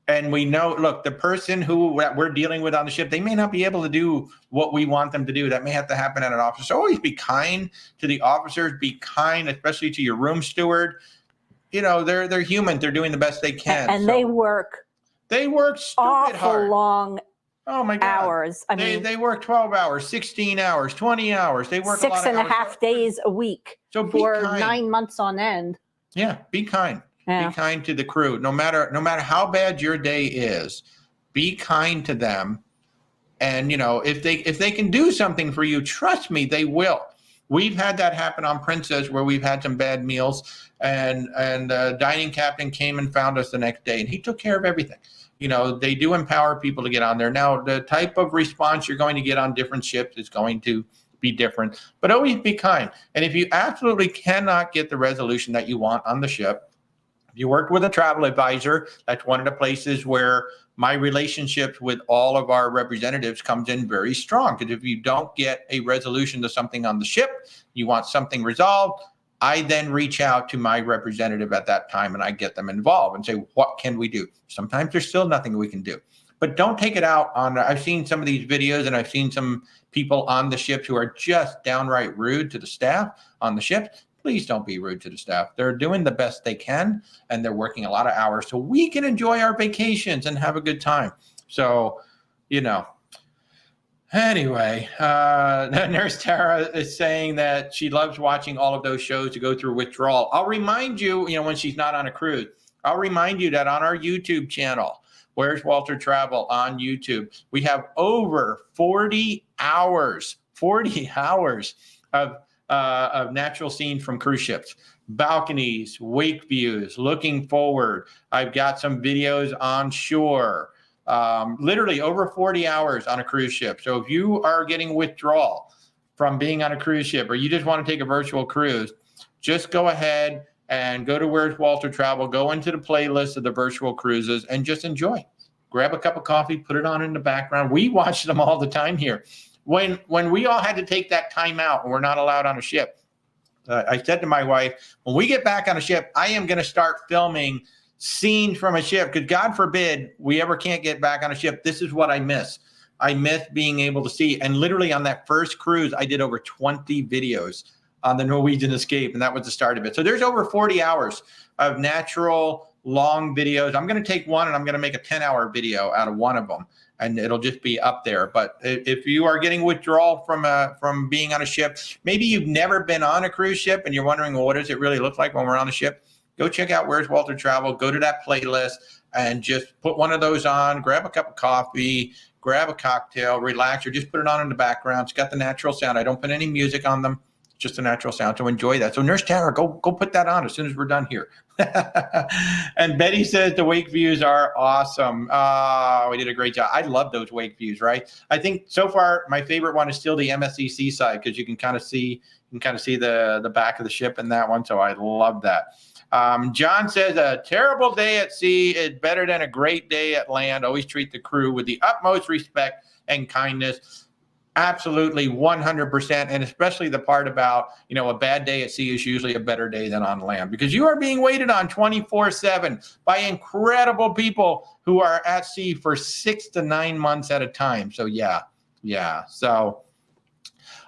and we know, look, the person who we're dealing with on the ship, they may not be able to do what we want them to do. That may have to happen at an office. So always be kind to the officers. Be kind, especially to your room steward. They're human. They're doing the best they can. And they work stupid hard. Long Oh my God. Hours. I mean, they work 12 hours, 16 hours, 20 hours. They work 6.5 days a week for 9 months on end. Yeah, be kind. Yeah. Be kind to the crew. No matter how bad your day is, be kind to them. And if they can do something for you, trust me, they will. We've had that happen on Princess where we've had some bad meals, and dining captain came and found us the next day, and he took care of everything. They do empower people to get on there. Now, the type of response you're going to get on different ships is going to be different, but always be kind. And if you absolutely cannot get the resolution that you want on the ship, if you work with a travel advisor, that's one of the places where my relationships with all of our representatives comes in very strong. Because if you don't get a resolution to something on the ship, you want something resolved, I then reach out to my representative at that time and I get them involved and say, what can we do? Sometimes there's still nothing we can do. But don't take it out on, I've seen some of these videos and I've seen some people on the ships who are just downright rude to the staff on the ship. Please don't be rude to the staff. They're doing the best they can, and they're working a lot of hours so we can enjoy our vacations and have a good time. So, anyway, Nurse Tara is saying that she loves watching all of those shows to go through withdrawal. I'll remind you, when she's not on a cruise, I'll remind you that on our YouTube channel, Where's Walter Travel on YouTube, we have over 40 hours of natural scenes from cruise ships, balconies, wake views, looking forward. I've got some videos on shore, literally over 40 hours on a cruise ship. So if you are getting withdrawal from being on a cruise ship, or you just want to take a virtual cruise, just go ahead and go to Where's Walter Travel, go into the playlist of the virtual cruises and just enjoy. Grab a cup of coffee, put it on in the background. We watch them all the time here. When we all had to take that time out and we're not allowed on a ship, I said to my wife, when we get back on a ship, I am going to start filming scenes from a ship, because God forbid we ever can't get back on a ship. This is what I miss. I miss being able to see. And literally on that first cruise, I did over 20 videos on the Norwegian Escape, and that was the start of it. So there's over 40 hours of natural long videos. I'm going to take one and I'm going to make a 10-hour video out of one of them, and it'll just be up there. But if you are getting withdrawal from being on a ship, maybe you've never been on a cruise ship and you're wondering, well, what does it really look like when we're on a ship? Go check out Where's Walter Travel. Go to that playlist and just put one of those on, grab a cup of coffee, grab a cocktail, relax, or just put it on in the background. It's got the natural sound. I don't put any music on them. Just a natural sound, so enjoy that. So Nurse Tara, go put that on as soon as we're done here. And Betty says the wake views are awesome. We did a great job. I love those wake views, right? I think so far my favorite one is still the MSC side, because you can kind of see the back of the ship in that one. So I love that. John says a terrible day at sea is better than a great day at land. Always treat the crew with the utmost respect and kindness. Absolutely, 100%, and especially the part about, a bad day at sea is usually a better day than on land, because you are being waited on 24/7 by incredible people who are at sea for 6 to 9 months at a time. So yeah. So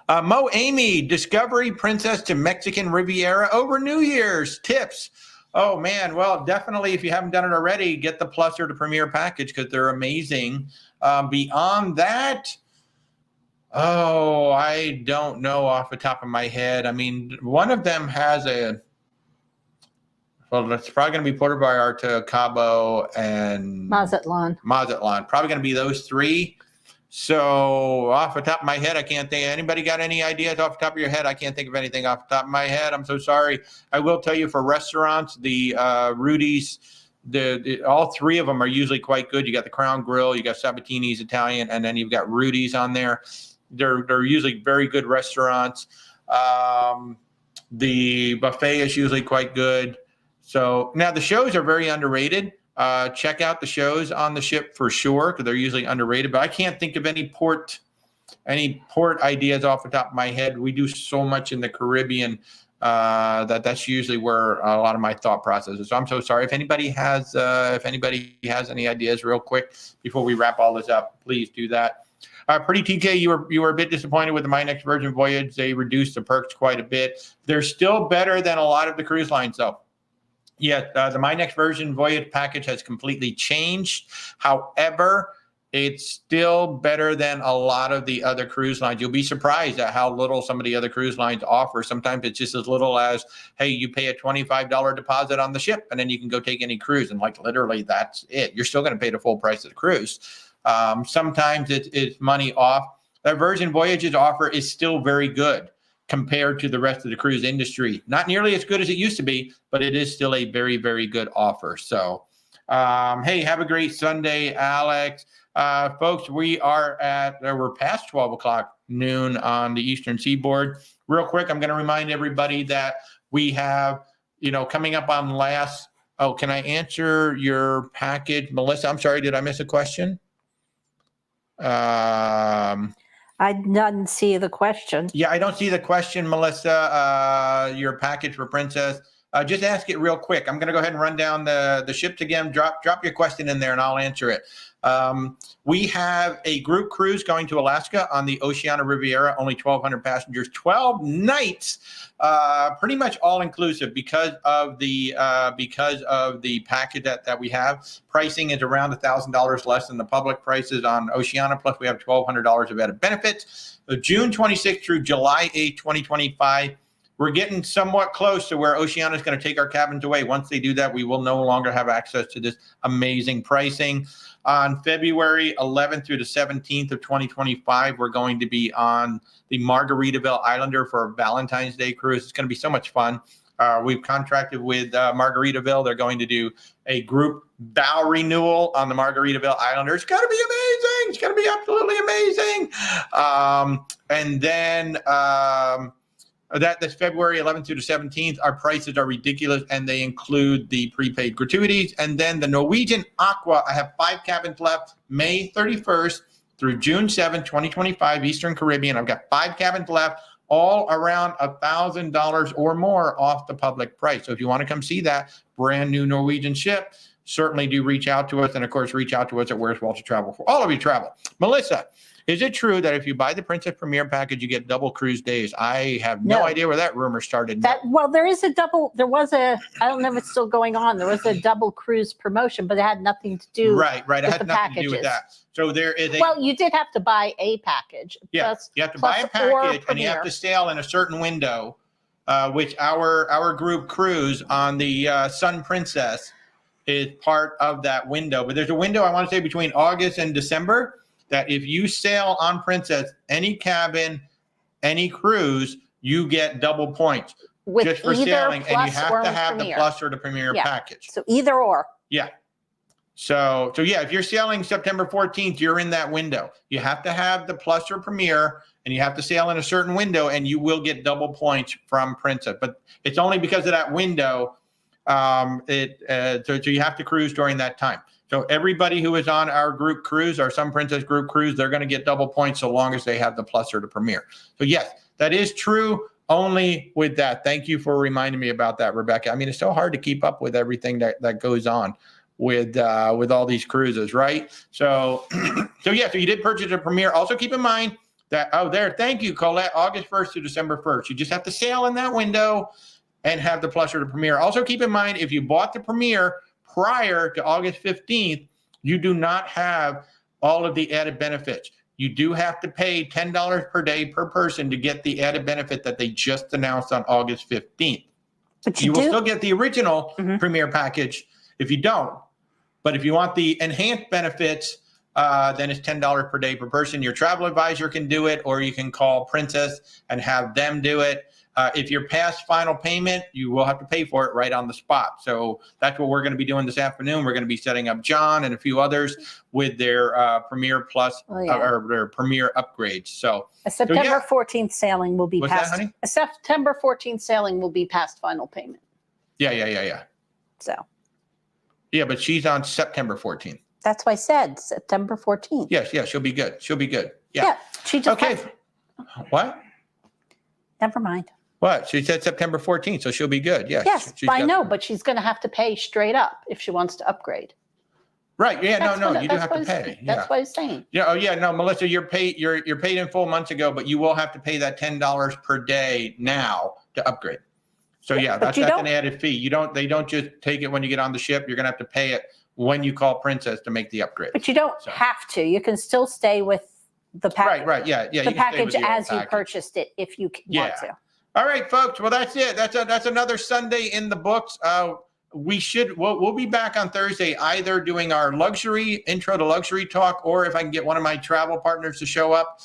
Mo Amy, Discovery Princess to Mexican Riviera over New Year's, tips. Oh man, well, definitely if you haven't done it already, get the Plus or the Premier package, because they're amazing. Beyond that, I don't know off the top of my head. I mean, one of them has Well, it's probably going to be Puerto Vallarta, Cabo, and Mazatlan. Probably going to be those three. So off the top of my head, I can't think. Anybody got any ideas off the top of your head? I can't think of anything off the top of my head. I'm so sorry. I will tell you for restaurants, the Rudy's, all three of them are usually quite good. You got the Crown Grill, you got Sabatini's Italian, and then you've got Rudy's on there. They're usually very good restaurants. The buffet is usually quite good. So now the shows are very underrated. Check out the shows on the ship for sure, because they're usually underrated. But I can't think of any port ideas off the top of my head. We do so much in the Caribbean that's usually where a lot of my thought process is. So I'm so sorry. If anybody has any ideas real quick before we wrap all this up, please do that. Pretty TJ, you were a bit disappointed with the My Next Virgin voyage. They reduced the perks quite a bit. They're still better than a lot of the cruise lines, though. Yeah, the My Next Virgin voyage package has completely changed. However, it's still better than a lot of the other cruise lines. You'll be surprised at how little some of the other cruise lines offer. Sometimes it's just as little as, hey, you pay a $25 deposit on the ship, and then you can go take any cruise. And like literally, that's it. You're still going to pay the full price of the cruise. Sometimes it's money off. That Virgin Voyages offer is still very good compared to the rest of the cruise industry. Not nearly as good as it used to be, but it is still a very, very good offer. So, hey, have a great Sunday, Alex. Folks, we're past 12 o'clock noon on the Eastern Seaboard. Real quick, I'm going to remind everybody that we have, coming up on can I answer your package? Melissa, I'm sorry, did I miss a question? I didn't see the question. Yeah, I don't see the question, Melissa. Your package for Princess. Just ask it real quick. I'm going to go ahead and run down the ships again. Drop your question in there, and I'll answer it. We have a group cruise going to Alaska on the Oceania Riviera. Only 1,200 passengers, 12 nights. Pretty much all inclusive because of the package that we have. Pricing is around $1,000 less than the public prices on Oceania. Plus, we have $1,200 of added benefits. June 26th through July 8th, 2025. We're getting somewhat close to where Oceania is going to take our cabins away. Once they do that, we will no longer have access to this amazing pricing. On February 11th through the 17th of 2025, we're going to be on the Margaritaville Islander for a Valentine's Day cruise. It's going to be so much fun. We've contracted with Margaritaville. They're going to do a group bow renewal on the Margaritaville Islander. It's going to be amazing. It's going to be absolutely amazing. And then that's February 11th through the 17th. Our prices are ridiculous, and they include the prepaid gratuities. And then the Norwegian Aqua, I have 5 cabins left, May 31st through June 7th, 2025, Eastern Caribbean. I've got 5 cabins left, all around $1,000 or more off the public price. So if you want to come see that brand new Norwegian ship, certainly do reach out to us. And of course, reach out to us at Where's Walter Travel for all of your travel. Melissa, is it true that if you buy the Princess Premier package, you get double cruise days? I have no idea where that rumor started. There was a, I don't know if it's still going on. There was a double cruise promotion, but it had nothing to do Right. It with had the nothing packages. to do with that. So there is Well, you did have to buy a package. Yeah, you have to buy a package, and you have to sail in a certain window, which our group cruise on the Sun Princess is part of that window. But there's a window, I want to say, between August and December, that if you sail on Princess, any cabin, any cruise, you get double points just for sailing, and you have to have the Plus or the Premier package. So either or. Yeah. So yeah, if you're sailing September 14th, you're in that window. You have to have the Plus or Premier, and you have to sail in a certain window, and you will get double points from Princess. But it's only because of that window. So you have to cruise during that time. So everybody who is on our group cruise, our Sun Princess group cruise, they're going to get double points so long as they have the Plus or the Premier. So yes, that is true. Only with that. Thank you for reminding me about that, Rebecca. I mean, it's so hard to keep up with everything that goes on with all these cruises, right? So so you did purchase a Premier. Also keep in mind that, thank you, Colette, August 1st to December 1st. You just have to sail in that window and have the Plus or the Premier. Also keep in mind, if you bought the Premier prior to August 15th, you do not have all of the added benefits. You do have to pay $10 per day per person to get the added benefit that they just announced on August 15th. But you will still get the original Premier package if you don't. But if you want the enhanced benefits, then it's $10 per day per person. Your travel advisor can do it, or you can call Princess and have them do it. If you're past final payment, you will have to pay for it right on the spot. So that's what we're going to be doing this afternoon. We're going to be setting up John and a few others with their Premier Plus or their Premier upgrades. So a September 14th sailing will be past. That, honey? A September 14th sailing will be past final payment. Yeah. So. Yeah, but she's on September 14th. That's why I said September 14th. Yes, she'll be good. She'll be good. Yeah, she just What? Never mind. What? She said September 14th, so she'll be good. Yes, I know, but she's going to have to pay straight up if she wants to upgrade. Right. Yeah. No. You do have to pay. That's what I was saying. Yeah. Oh, yeah. No, Melissa, you're paid in full months ago, but you will have to pay that $10 per day now to upgrade. So that's an added fee. They don't just take it when you get on the ship. You're going to have to pay it when you call Princess to make the upgrade. But you don't have to. You can still stay with the package. Right. Yeah. The package as you purchased it, if you want to. All right, folks. Well, that's it. That's another Sunday in the books. We'll be back on Thursday, either doing our intro to luxury talk, or if I can get one of my travel partners to show up,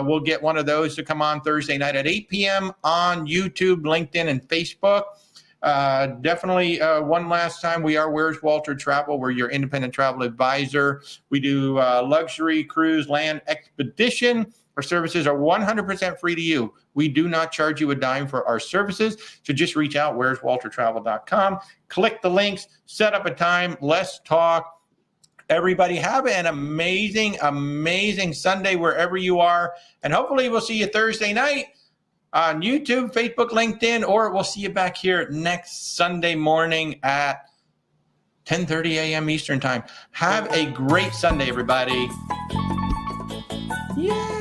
we'll get one of those to come on Thursday night at 8 p.m. on YouTube, LinkedIn, and Facebook. Definitely one last time, we are Where's Walter Travel. We're your independent travel advisor. We do luxury cruise land expedition. Our services are 100% free to you. We do not charge you a dime for our services. So just reach out, where'swaltertravel.com. Click the links, set up a time. Let's talk. Everybody have an amazing, amazing Sunday wherever you are. And hopefully we'll see you Thursday night on YouTube, Facebook, LinkedIn, or we'll see you back here next Sunday morning at 10:30 a.m. Eastern time. Have a great Sunday, everybody. Yeah.